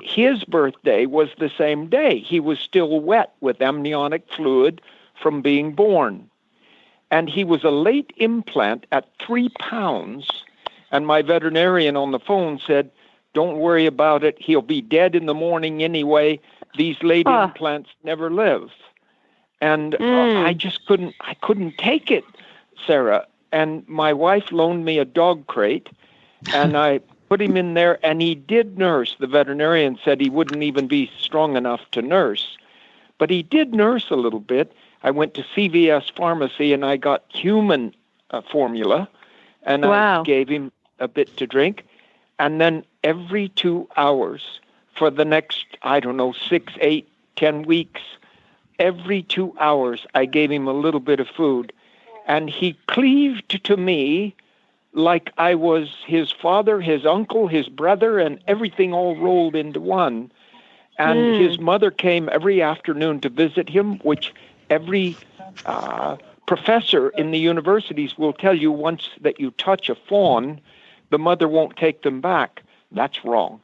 his birthday was the same day. He was still wet with amniotic fluid from being born. And he was a late implant at 3 pounds. And my veterinarian on the phone said, don't worry about it. He'll be dead in the morning anyway. These late implants never live. And I couldn't take it, Sarah. And my wife loaned me a dog crate, and I put him in there, and he did nurse. The veterinarian said he wouldn't even be strong enough to nurse. But he did nurse a little bit. I went to CVS Pharmacy, and I got human formula, and I gave him a bit to drink. And then every 2 hours for the next, 6, 8, 10 weeks, every 2 hours, I gave him a little bit of food. And he cleaved to me like I was his father, his uncle, his brother, and everything all rolled into one. And his mother came every afternoon to visit him, which every professor in the universities will tell you once that you touch a fawn, the mother won't take them back. That's wrong.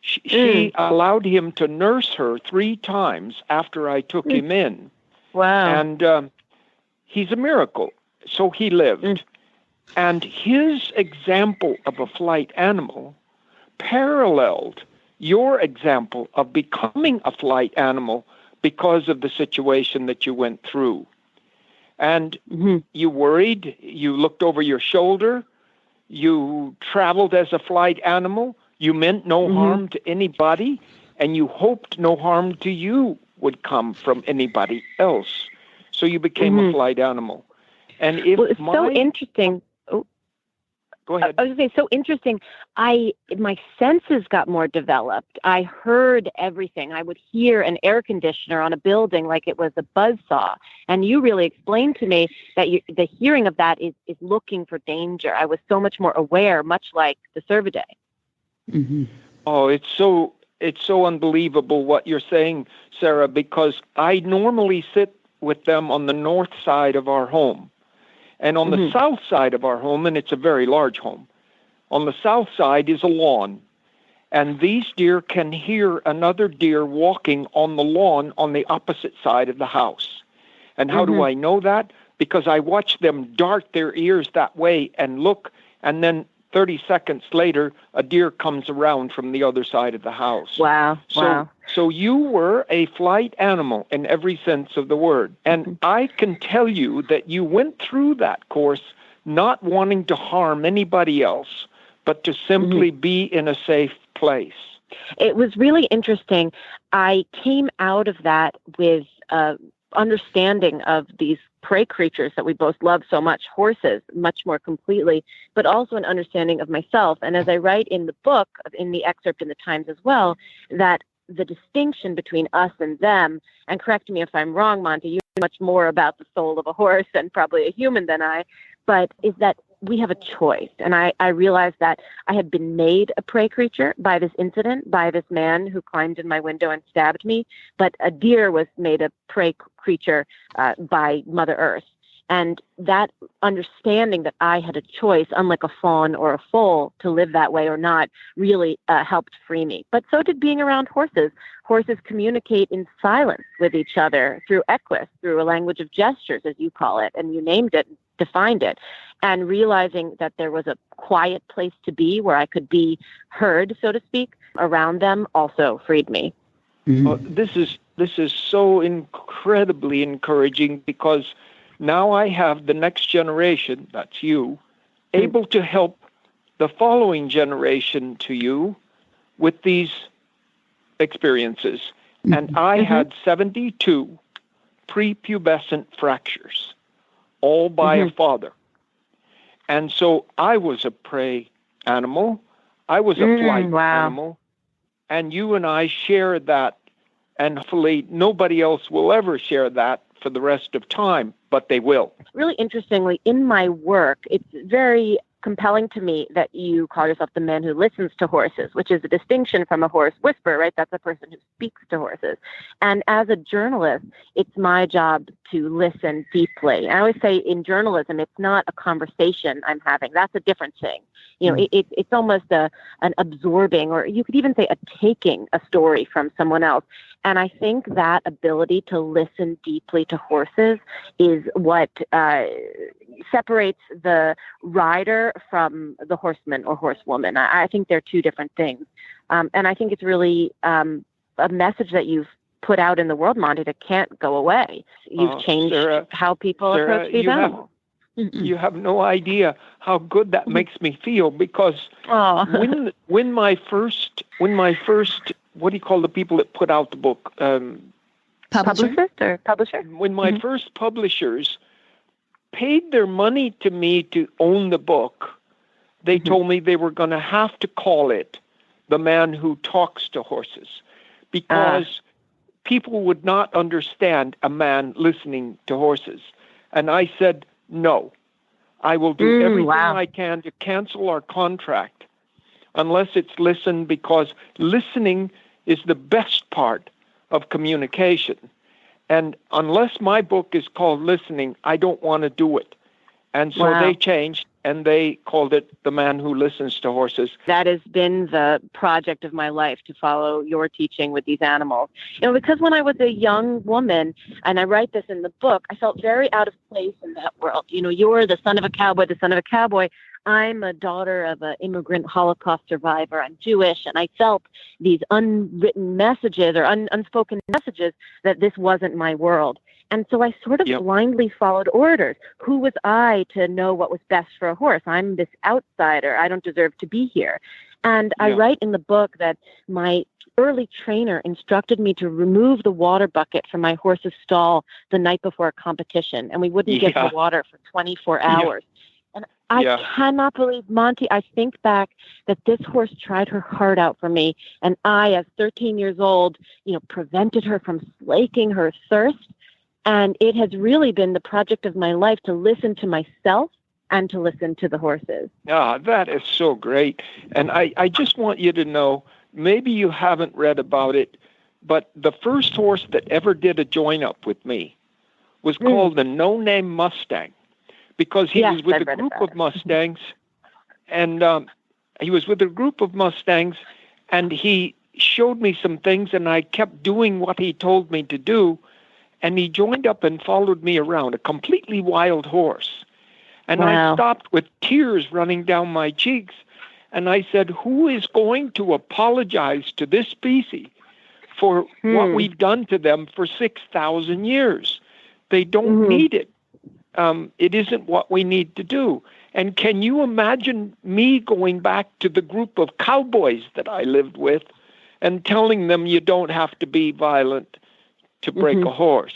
She allowed him to nurse her 3 times after I took him in. Wow. And he's a miracle. So he lived. And his example of a flight animal paralleled your example of becoming a flight animal because of the situation that you went through. And you worried, you looked over your shoulder, you traveled as a flight animal, you meant no harm to anybody, and you hoped no harm to you would come from anybody else. So you became a flight animal. And if it's so interesting. Go ahead. I was going to say, so interesting. My senses got more developed. I heard everything. I would hear an air conditioner on a building like it was a buzzsaw. And you really explained to me that the hearing of that is looking for danger. I was so much more aware, much like the Cervidae. Oh, it's so unbelievable what you're saying, Sarah, because I normally sit with them on the north side of our home. And on the south side of our home, and it's a very large home, on the south side is a lawn. And these deer can hear another deer walking on the lawn on the opposite side of the house. And how do I know that? Because I watch them dart their ears that way and look, and then 30 seconds later, a deer comes around from the other side of the house. Wow. So you were a flight animal in every sense of the word. And I can tell you that you went through that course not wanting to harm anybody else, but to simply be in a safe place. It was really interesting. I came out of that with understanding of these prey creatures that we both love so much, horses, much more completely, but also an understanding of myself. And as I write in the book, in the excerpt in the Times as well, that the distinction between us and them, and correct me if I'm wrong, Monty, you know much more about the soul of a horse and probably a human than I, but is that we have a choice. And I realized that I had been made a prey creature by this incident, by this man who climbed in my window and stabbed me, but a deer was made a prey creature by Mother Earth. And that understanding that I had a choice, unlike a fawn or a foal, to live that way or not, really helped free me. But so did being around horses. Horses communicate in silence with each other through equus, through a language of gestures, as you call it, and you named it, defined it. And realizing that there was a quiet place to be where I could be heard, so to speak, around them also freed me. This is so incredibly encouraging, because now I have the next generation, that's you, able to help the following generation to you with these experiences. And I had 72 prepubescent fractures, all by a father. And so I was a prey animal. I was a flight animal. And you and I share that. And hopefully nobody else will ever share that for the rest of time, but they will. Really interestingly, in my work, it's very compelling to me that you call yourself the man who listens to horses, which is a distinction from a horse whisperer, right? That's a person who speaks to horses. And as a journalist, it's my job to listen deeply. I always say in journalism, it's not a conversation I'm having. That's a different thing. You know, it's almost an absorbing, or you could even say a taking a story from someone else. And I think that ability to listen deeply to horses is what separates the rider from the horseman or horsewoman. I think they're two different things. And I think it's really a message that you've put out in the world, Monty, that can't go away. You've changed how people approach these animals. You have no idea how good that makes me feel, because when my first, what do you call the people that put out the book? Publisher? When my first publishers paid their money to me to own the book, they told me they were going to have to call it The Man Who Talks to Horses, because people would not understand a man listening to horses. And I said, no, I will do everything I can to cancel our contract unless it's listened, because listening is the best part of communication. And unless my book is called Listening, I don't want to do it. And so they changed, and they called it The Man Who Listens to Horses. That has been the project of my life, to follow your teaching with these animals. You know, because when I was a young woman, and I write this in the book, I felt very out of place in that world. You know, you're the son of a cowboy, I'm a daughter of an immigrant Holocaust survivor. I'm Jewish, and I felt these unwritten messages or unspoken messages that this wasn't my world. And so I sort of blindly followed orders. Who was I to know what was best for a horse? I'm this outsider. I don't deserve to be here. And I write in the book that my early trainer instructed me to remove the water bucket from my horse's stall the night before a competition, and we wouldn't get the water for 24 hours. And I cannot believe, Monty, I think back that this horse tried her heart out for me, and I, as 13 years old, you know, prevented her from slaking her thirst. And it has really been the project of my life to listen to myself and to listen to the horses. That is so great. And I just want you to know, maybe you haven't read about it, but the first horse that ever did a join-up with me was called the No-Name Mustang, because he was with a group of Mustangs, and he was with a group of Mustangs, and he showed me some things, and I kept doing what he told me to do. And he joined up and followed me around, a completely wild horse. And I stopped with tears running down my cheeks. And I said, who is going to apologize to this species for what we've done to them for 6,000 years? They don't need it. It isn't what we need to do. And can you imagine me going back to the group of cowboys that I lived with and telling them you don't have to be violent to break a horse?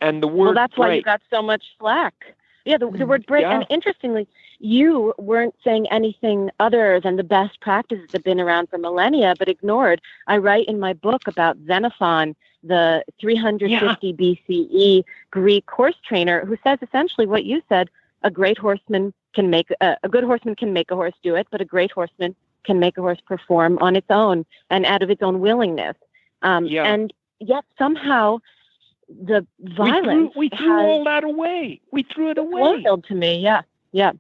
And the word that's break. Why you got so much flack. Yeah, the word break. And interestingly, you weren't saying anything other than the best practices that have been around for millennia, but ignored. I write in my book about Xenophon, the 350 BCE Greek horse trainer, who says essentially what you said: a great horseman can make a good horseman can make a horse do it, but a great horseman can make a horse perform on its own and out of its own willingness. And yet somehow the violence. We threw all that away. We threw it away. Wild to me, yeah.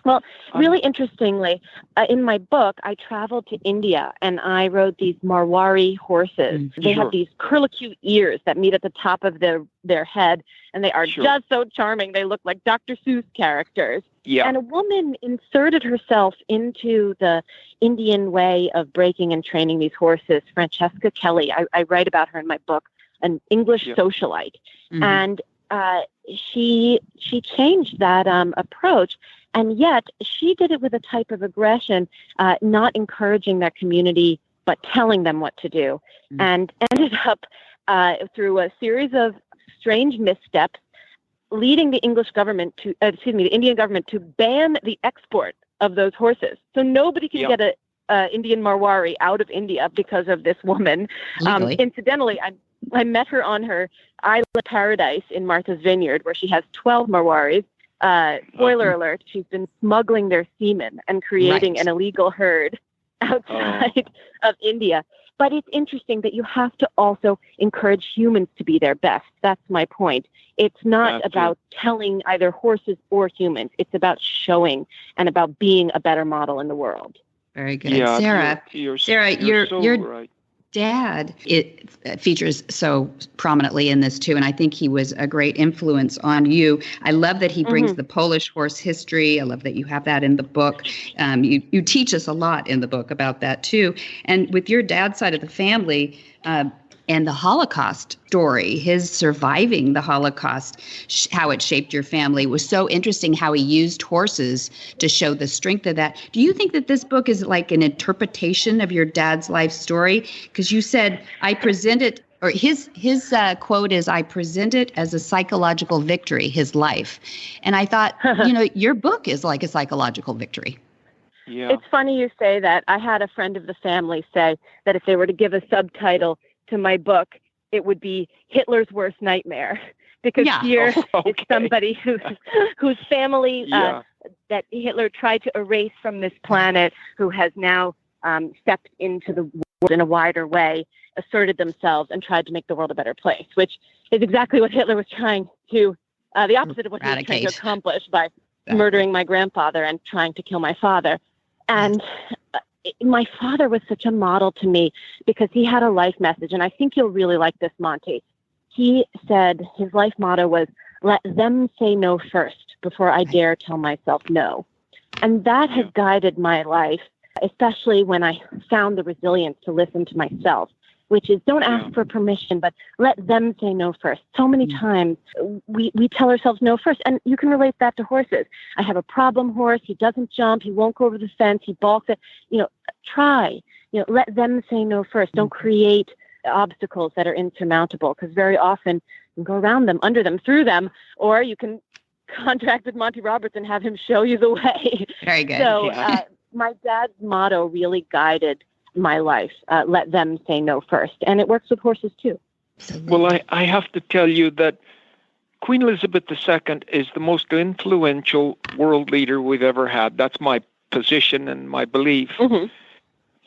Well, really interestingly, in my book, I traveled to India and I rode these Marwari horses. They have these curlicue ears that meet at the top of their head, and they are just so charming. They look like Dr. Seuss characters. Yeah. And a woman inserted herself into the Indian way of breaking and training these horses, Francesca Kelly. I write about her in my book, an English socialite. And she changed that approach. And yet she did it with a type of aggression, not encouraging that community, but telling them what to do, and ended up through a series of strange missteps, leading the the Indian government to ban the export of those horses. So nobody can get a Indian Marwari out of India because of this woman. Incidentally, I met her on her island paradise in Martha's Vineyard, where she has 12 Marwaris. Spoiler alert, she's been smuggling their semen and creating an illegal herd outside of India. But it's interesting that you have to also encourage humans to be their best. That's my point. It's not about telling either horses or humans. It's about showing and about being a better model in the world. Very good. Yeah, Sarah, you're your right. dad features so prominently in this too, and I think he was a great influence on you. I love that he brings the Polish horse history. I love that you have that in the book. You teach us a lot in the book about that too. And with your dad's side of the family, and the Holocaust story, his surviving the Holocaust, how it shaped your family, was so interesting how he used horses to show the strength of that. Do you think that this book is like an interpretation of your dad's life story? Because you said, I present it, or his quote is, I present it as a psychological victory, his life. And I thought, your book is like a psychological victory. Yeah. It's funny you say that. I had a friend of the family say that if they were to give a subtitle to my book, it would be Hitler's Worst Nightmare, because here is somebody whose family that Hitler tried to erase from this planet, who has now stepped into the world in a wider way, asserted themselves, and tried to make the world a better place, which is exactly what Hitler was trying to, the opposite of what he was trying to accomplish by murdering my grandfather and trying to kill my father. And my father was such a model to me because he had a life message, and I think you'll really like this, Monty. He said his life motto was, let them say no first before I dare tell myself no. And that has guided my life, especially when I found the resilience to listen to myself, which is don't ask for permission, but let them say no first. So many times we tell ourselves no first, and you can relate that to horses. I have a problem horse. He doesn't jump. He won't go over the fence. He balks it. Try. Let them say no first. Don't create obstacles that are insurmountable, because very often you can go around them, under them, through them, or you can contract with Monty Roberts and have him show you the way. Very good. So my dad's motto really guided my life. Let them say no first. And it works with horses too. Well, I have to tell you that Queen Elizabeth II is the most influential world leader we've ever had. That's my position and my belief.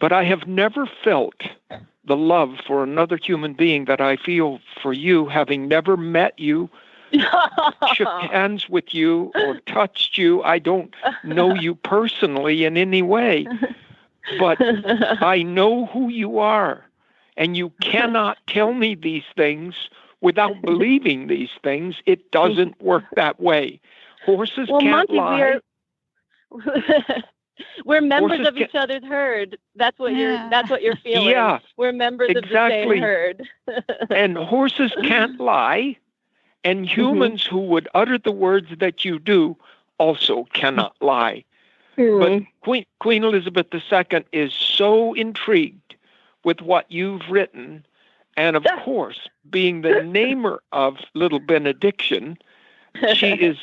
But I have never felt the love for another human being that I feel for you, having never met you, shook hands with you, or touched you. I don't know you personally in any way. But I know who you are, and you cannot tell me these things without believing these things. It doesn't work that way. Horses can't lie. We're members of each other's herd. That's what you're feeling. Yeah, we're members of the same herd. And horses can't lie, and humans who would utter the words that you do also cannot lie. But Queen Elizabeth II is so intrigued with what you've written, and of course, being the namer of Little Benediction, she is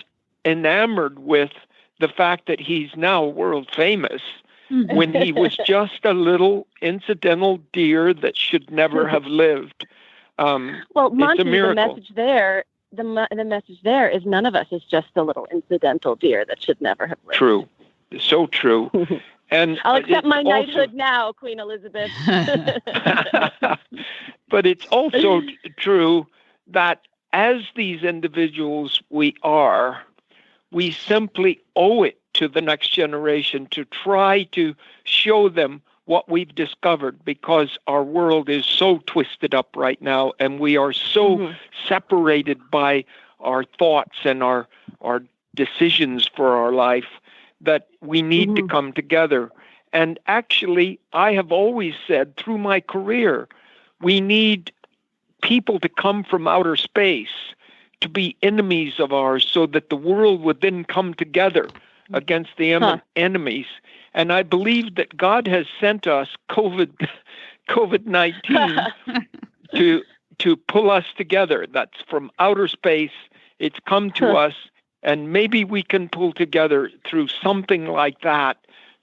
enamored with the fact that he's now world famous when he was just a little incidental deer that should never have lived. Well, Monty, the message there, the message there is none of us is just a little incidental deer that should never have lived. True. So true. And I'll accept my knighthood now, Queen Elizabeth. But it's also true that as these individuals we simply owe it to the next generation to try to show them what we've discovered, because our world is so twisted up right now, and we are so separated by our thoughts and our decisions for our life that we need to come together. And actually, I have always said through my career, we need people to come from outer space to be enemies of ours, so that the world would then come together against the enemies. And I believe that God has sent us COVID-19 to pull us together. That's from outer space. It's come to us, and maybe we can pull together through something like that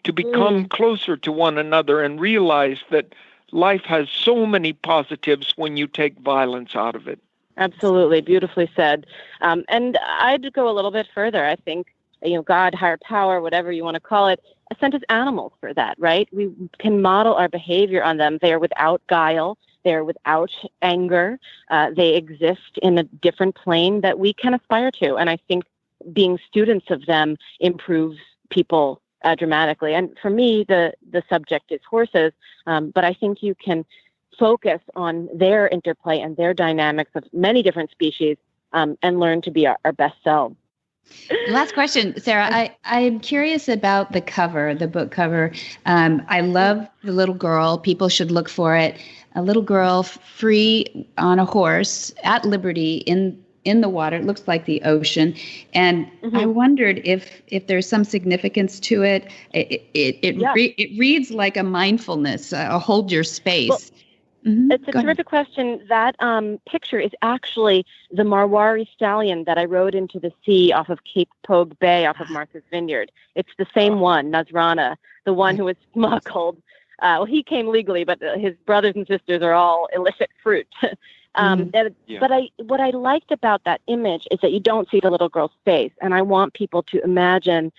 to become closer to one another and realize that life has so many positives when you take violence out of it. Absolutely. Beautifully said. And I'd go a little bit further. I think, God, higher power, whatever you want to call it, sent us animals for that, right? We can model our behavior on them. They are without guile. They're without anger. They exist in a different plane that we can aspire to. And I think being students of them improves people dramatically. And for me, the subject is horses, but I think you can focus on their interplay and their dynamics of many different species and learn to be our best selves. Last question, Sarah. I'm curious about the cover, the book cover. I love the little girl. People should look for it. A little girl free on a horse at liberty in the water. It looks like the ocean. And I wondered if there's some significance to it. It reads like a mindfulness, a hold your space. Well, it's a terrific question. That picture is actually the Marwari stallion that I rode into the sea off of Cape Pogue Bay, off of Martha's Vineyard. It's the same one, Nazrana, the one who was smuggled. Well, he came legally, but his brothers and sisters are all illicit fruit. But what I liked about that image is that you don't see the little girl's face, and I want people to imagine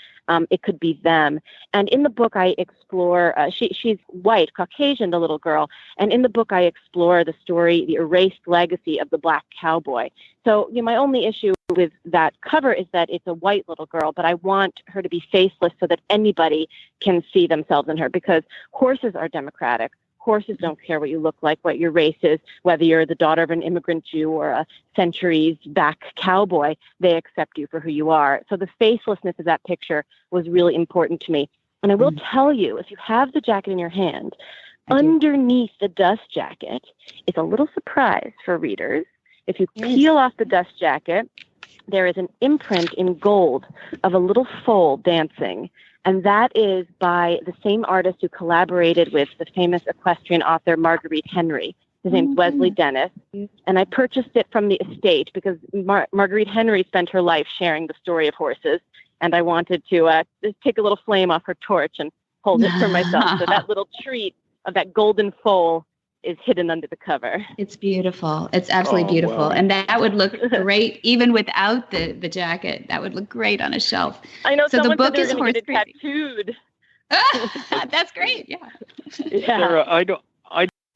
it could be them. And in the book, I explore, she's white, Caucasian, the little girl, and in the book, I explore the story, the erased legacy of the black cowboy. So my only issue with that cover is that it's a white little girl, but I want her to be faceless so that anybody can see themselves in her, because horses are democratic. Horses don't care what you look like, what your race is, whether you're the daughter of an immigrant Jew or a centuries back cowboy, they accept you for who you are. So the facelessness of that picture was really important to me. And I will tell you, if you have the jacket in your hand, underneath the dust jacket is a little surprise for readers. If you peel off the dust jacket, there is an imprint in gold of a little foal dancing. And that is by the same artist who collaborated with the famous equestrian author Marguerite Henry. His name's Wesley Dennis. And I purchased it from the estate because Marguerite Henry spent her life sharing the story of horses. And I wanted to just take a little flame off her torch and hold it for myself. So that little treat of that golden foal is hidden under the cover. It's beautiful. It's absolutely beautiful. Wow. And that would look great even without the jacket. That would look great on a shelf. I know. So the book is horse crazy. Tattooed. That's great. Yeah. Sarah, I don't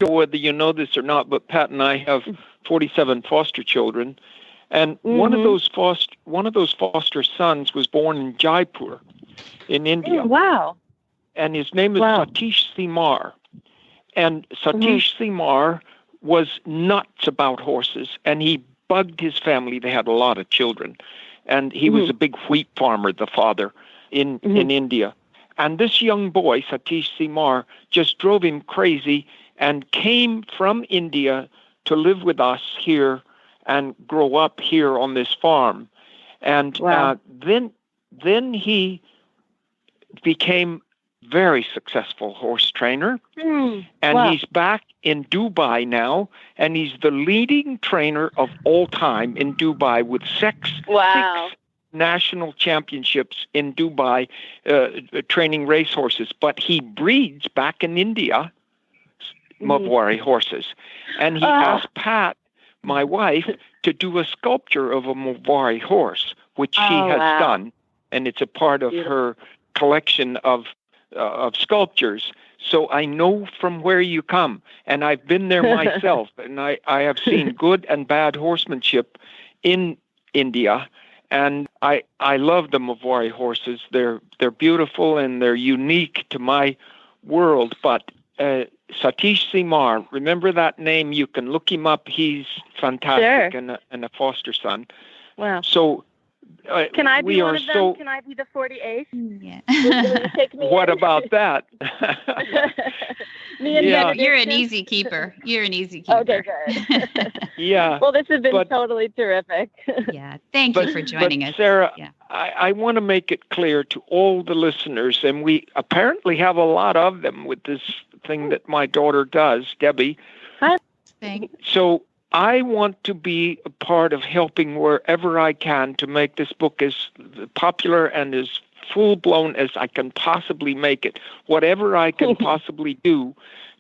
know whether you know this or not, but Pat and I have 47 foster children, and one of those foster sons was born in Jaipur, in India. Oh, wow. And his name is Satish Simar. And Satish Simar was nuts about horses, and he bugged his family. They had a lot of children, and he was a big wheat farmer, the father, in India. And this young boy, Satish Simar, just drove him crazy and came from India to live with us here and grow up here on this farm. And then he became very successsix horse trainer, and he's back in Dubai now, and he's the leading trainer of all time in Dubai with six national championships in Dubai training racehorses. But he breeds back in India Marwari horses, and he asked Pat, my wife, to do a sculpture of a Marwari horse, which she has done, and it's a part of her collection of of sculptures. So I know from where you come, and I've been there myself, and I have seen good and bad horsemanship in India, and I love the Mavoy horses. They're beautiful and they're unique to my world. But Satish Simar, remember that name? You can look him up. He's fantastic. Sure. and a foster son. Wow. So. Can I be one of them? Can I be the 48th? Yeah. What about that? You're an easy keeper. You're an easy keeper. Okay, good. Yeah. Well, this has been totally terrific. Yeah. Thank you for joining us. Sarah, yeah. I want to make it clear to all the listeners, and we apparently have a lot of them with this thing that my daughter does, Debbie. Hi. So I want to be a part of helping wherever I can to make this book as popular and as full-blown as I can possibly make it. Whatever I can possibly do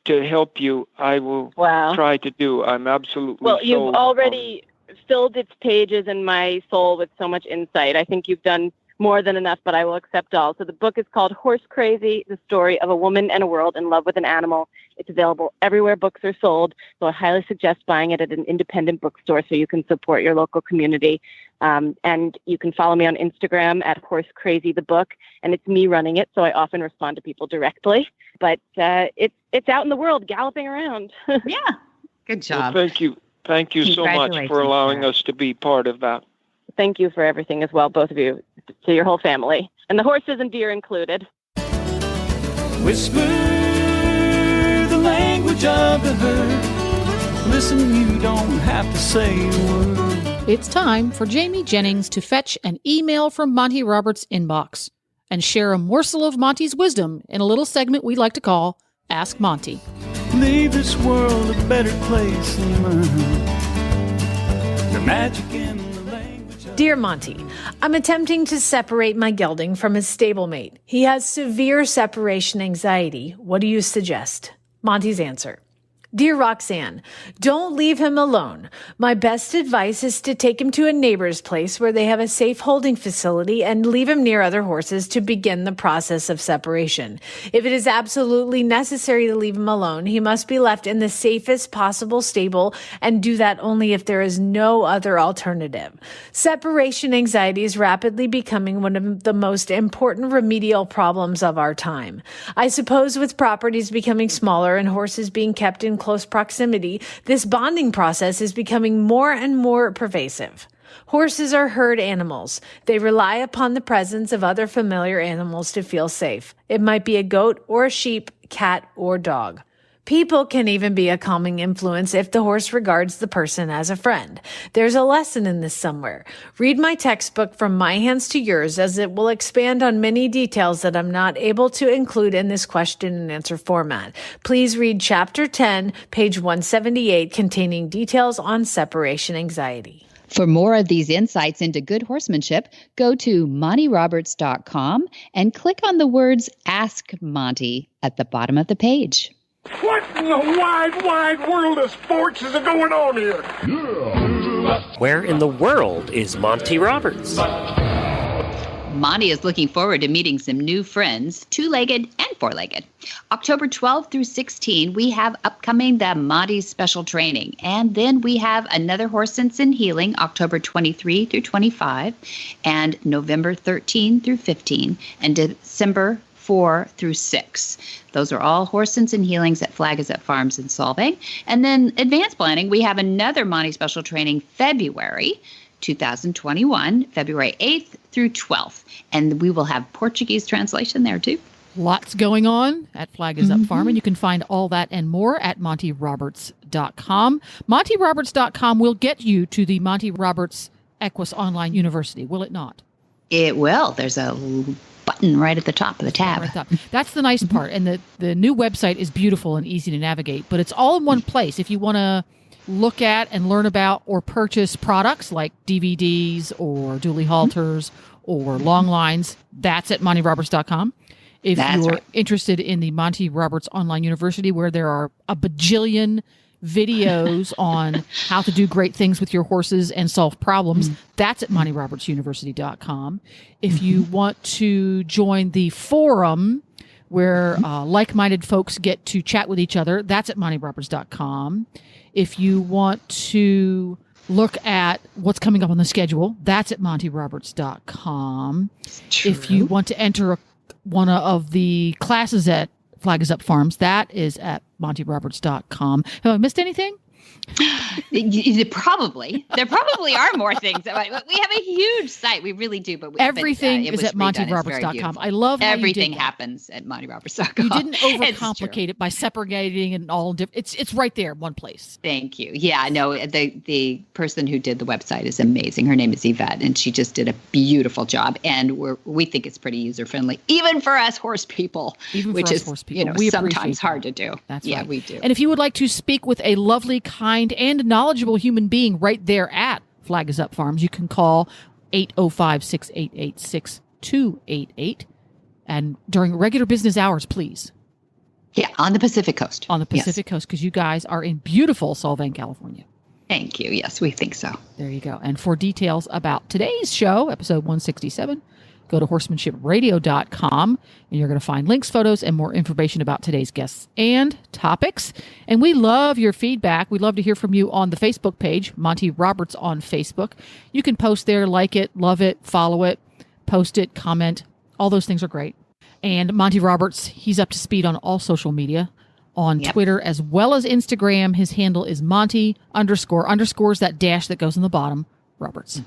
to help you, I will try to do. I'm absolutely you've already filled its pages in my soul with so much insight. I think you've done more than enough, but I will accept all. So the book is called Horse Crazy, The Story of a Woman and a World in Love with an Animal. It's available everywhere books are sold, so I highly suggest buying it at an independent bookstore so you can support your local community. And you can follow me on Instagram at Horse Crazy the Book, and it's me running it, so I often respond to people directly. But it's out in the world, galloping around. Yeah, good job. Well, thank you so much for allowing us to be part of that. Thank you for everything as well, both of you, to your whole family, and the horses and deer included. Whisper the language of the herd. Listen, you don't have to say a word. It's time for Jamie Jennings to fetch an email from Monty Roberts' inbox and share a morsel of Monty's wisdom in a little segment we like to call Ask Monty. Leave this world a better place than mine. The magic in the language. Dear Monty, I'm attempting to separate my gelding from his stablemate. He has severe separation anxiety. What do you suggest? Monty's answer. Dear Roxanne, don't leave him alone. My best advice is to take him to a neighbor's place where they have a safe holding facility and leave him near other horses to begin the process of separation. If it is absolutely necessary to leave him alone, he must be left in the safest possible stable and do that only if there is no other alternative. Separation anxiety is rapidly becoming one of the most important remedial problems of our time. I suppose with properties becoming smaller and horses being kept in close proximity, this bonding process is becoming more and more pervasive. Horses are herd animals. They rely upon the presence of other familiar animals to feel safe. It might be a goat or a sheep, cat or dog. People can even be a calming influence if the horse regards the person as a friend. There's a lesson in this somewhere. Read my textbook From My Hands to Yours, as it will expand on many details that I'm not able to include in this question and answer format. Please read Chapter 10, page 178, containing details on separation anxiety. For more of these insights into good horsemanship, go to MontyRoberts.com and click on the words Ask Monty at the bottom of the page. What in the wide world of sports is going on here? Where in the world is Monty Roberts? Monty is looking forward to meeting some new friends, two-legged and four-legged. October 12th through 16, we have upcoming the Monty Special Training. And then we have another Horse Sense and Healing, October 23 through 25, and November 13 through 15, and December 4 through 6. Those are all Horse Sense and Healings at Flag is at Farms in Solvang. And then advanced planning, we have another Monty Special Training February 2021, February 8th through 12th. And we will have Portuguese translation there too. Lots going on at Flag is Up Farm, and you can find all that and more at MontyRoberts.com. MontyRoberts.com will get you to the Monty Roberts Equus Online University, will it not? It will. There's a button right at the top of the tab. Right. That's the nice part. And the new website is beautiful and easy to navigate, but it's all in one place. If you want to look at and learn about or purchase products like DVDs or dually halters or long lines, that's at MontyRoberts.com. If you're interested in the Monty Roberts Online University, where there are a bajillion videos on how to do great things with your horses and solve problems, that's at MontyRobertsUniversity.com. If you want to join the forum, where like-minded folks get to chat with each other. That's at MontyRoberts.com. If you want to look at what's coming up on the schedule, that's at MontyRoberts.com. If you want to enter one of the classes at Flag Is Up Farms, that is at MontyRoberts.com. Have I missed anything? Probably. There probably are more things. We have a huge site. We really do. But everything is at MontyRoberts.com. I love how everything happens at MontyRoberts.com. You didn't overcomplicate it by segregating it all different. It's right there in one place. Thank you. Yeah, no, the person who did the website is amazing. Her name is Yvette, and she just did a beautiful job. And we think it's pretty user friendly, even for us horse people, which is sometimes hard to do. That's right. Yeah, we do. And if you would like to speak with a lovely, kind, and knowledgeable human being right there at Flag Is Up Farms, you can call 805-688-6288. And during regular business hours, please. Yeah, on the Pacific Coast. On the Pacific Coast, because you guys are in beautiful Solvang, California. Thank you. Yes, we think so. There you go. And for details about today's show, episode 167, go to horsemanshipradio.com, and you're going to find links, photos, and more information about today's guests and topics. And we love your feedback. We'd love to hear from you on the Facebook page, Monty Roberts on Facebook. You can post there, like it, love it, follow it, post it, comment. All those things are great. And Monty Roberts, he's up to speed on all social media, on Twitter as well as Instagram. His handle is Monty __ that dash that goes in the bottom, Roberts.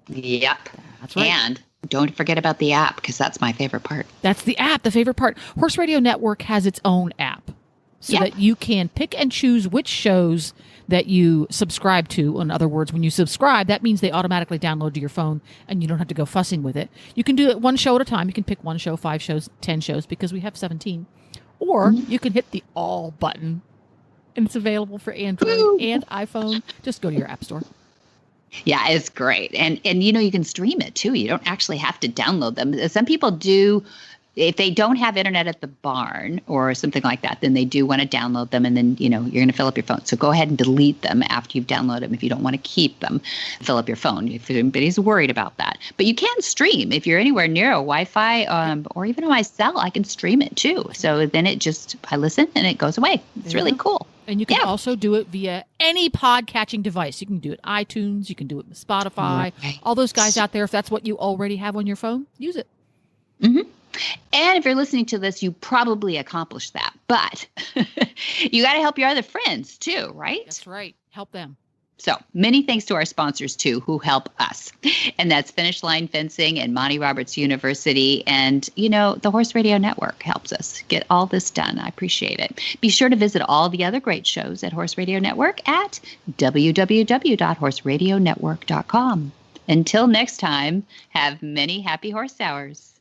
Yep. That's right. And don't forget about the app, because that's my favorite part. That's the app, the favorite part. Horse Radio Network has its own app so that you can pick and choose which shows that you subscribe to. In other words, when you subscribe, that means they automatically download to your phone and you don't have to go fussing with it. You can do it one show at a time. You can pick one show, 5 shows, 10 shows, because we have 17. Or you can hit the all button, and it's available for Android and iPhone. Just go to your app store. Yeah, it's great. And you can stream it too. You don't actually have to download them. Some people do. If they don't have internet at the barn or something like that, then they do want to download them, and then, you're going to fill up your phone. So go ahead and delete them after you've downloaded them if you don't want to keep them. Fill up your phone if anybody's worried about that. But you can stream. If you're anywhere near a Wi-Fi or even on my cell, I can stream it too. So then I listen and it goes away. It's really cool. And you can also do it via any podcatching device. You can do it iTunes. You can do it with Spotify. Right. All those guys out there, if that's what you already have on your phone, use it. Mm-hmm. And if you're listening to this, you probably accomplished that. But you got to help your other friends too, right? That's right. Help them. So many thanks to our sponsors too, who help us. And that's Finishline Fencing and Monty Roberts University. And, the Horse Radio Network helps us get all this done. I appreciate it. Be sure to visit all the other great shows at Horse Radio Network at www.horseradionetwork.com. Until next time, have many happy horse hours.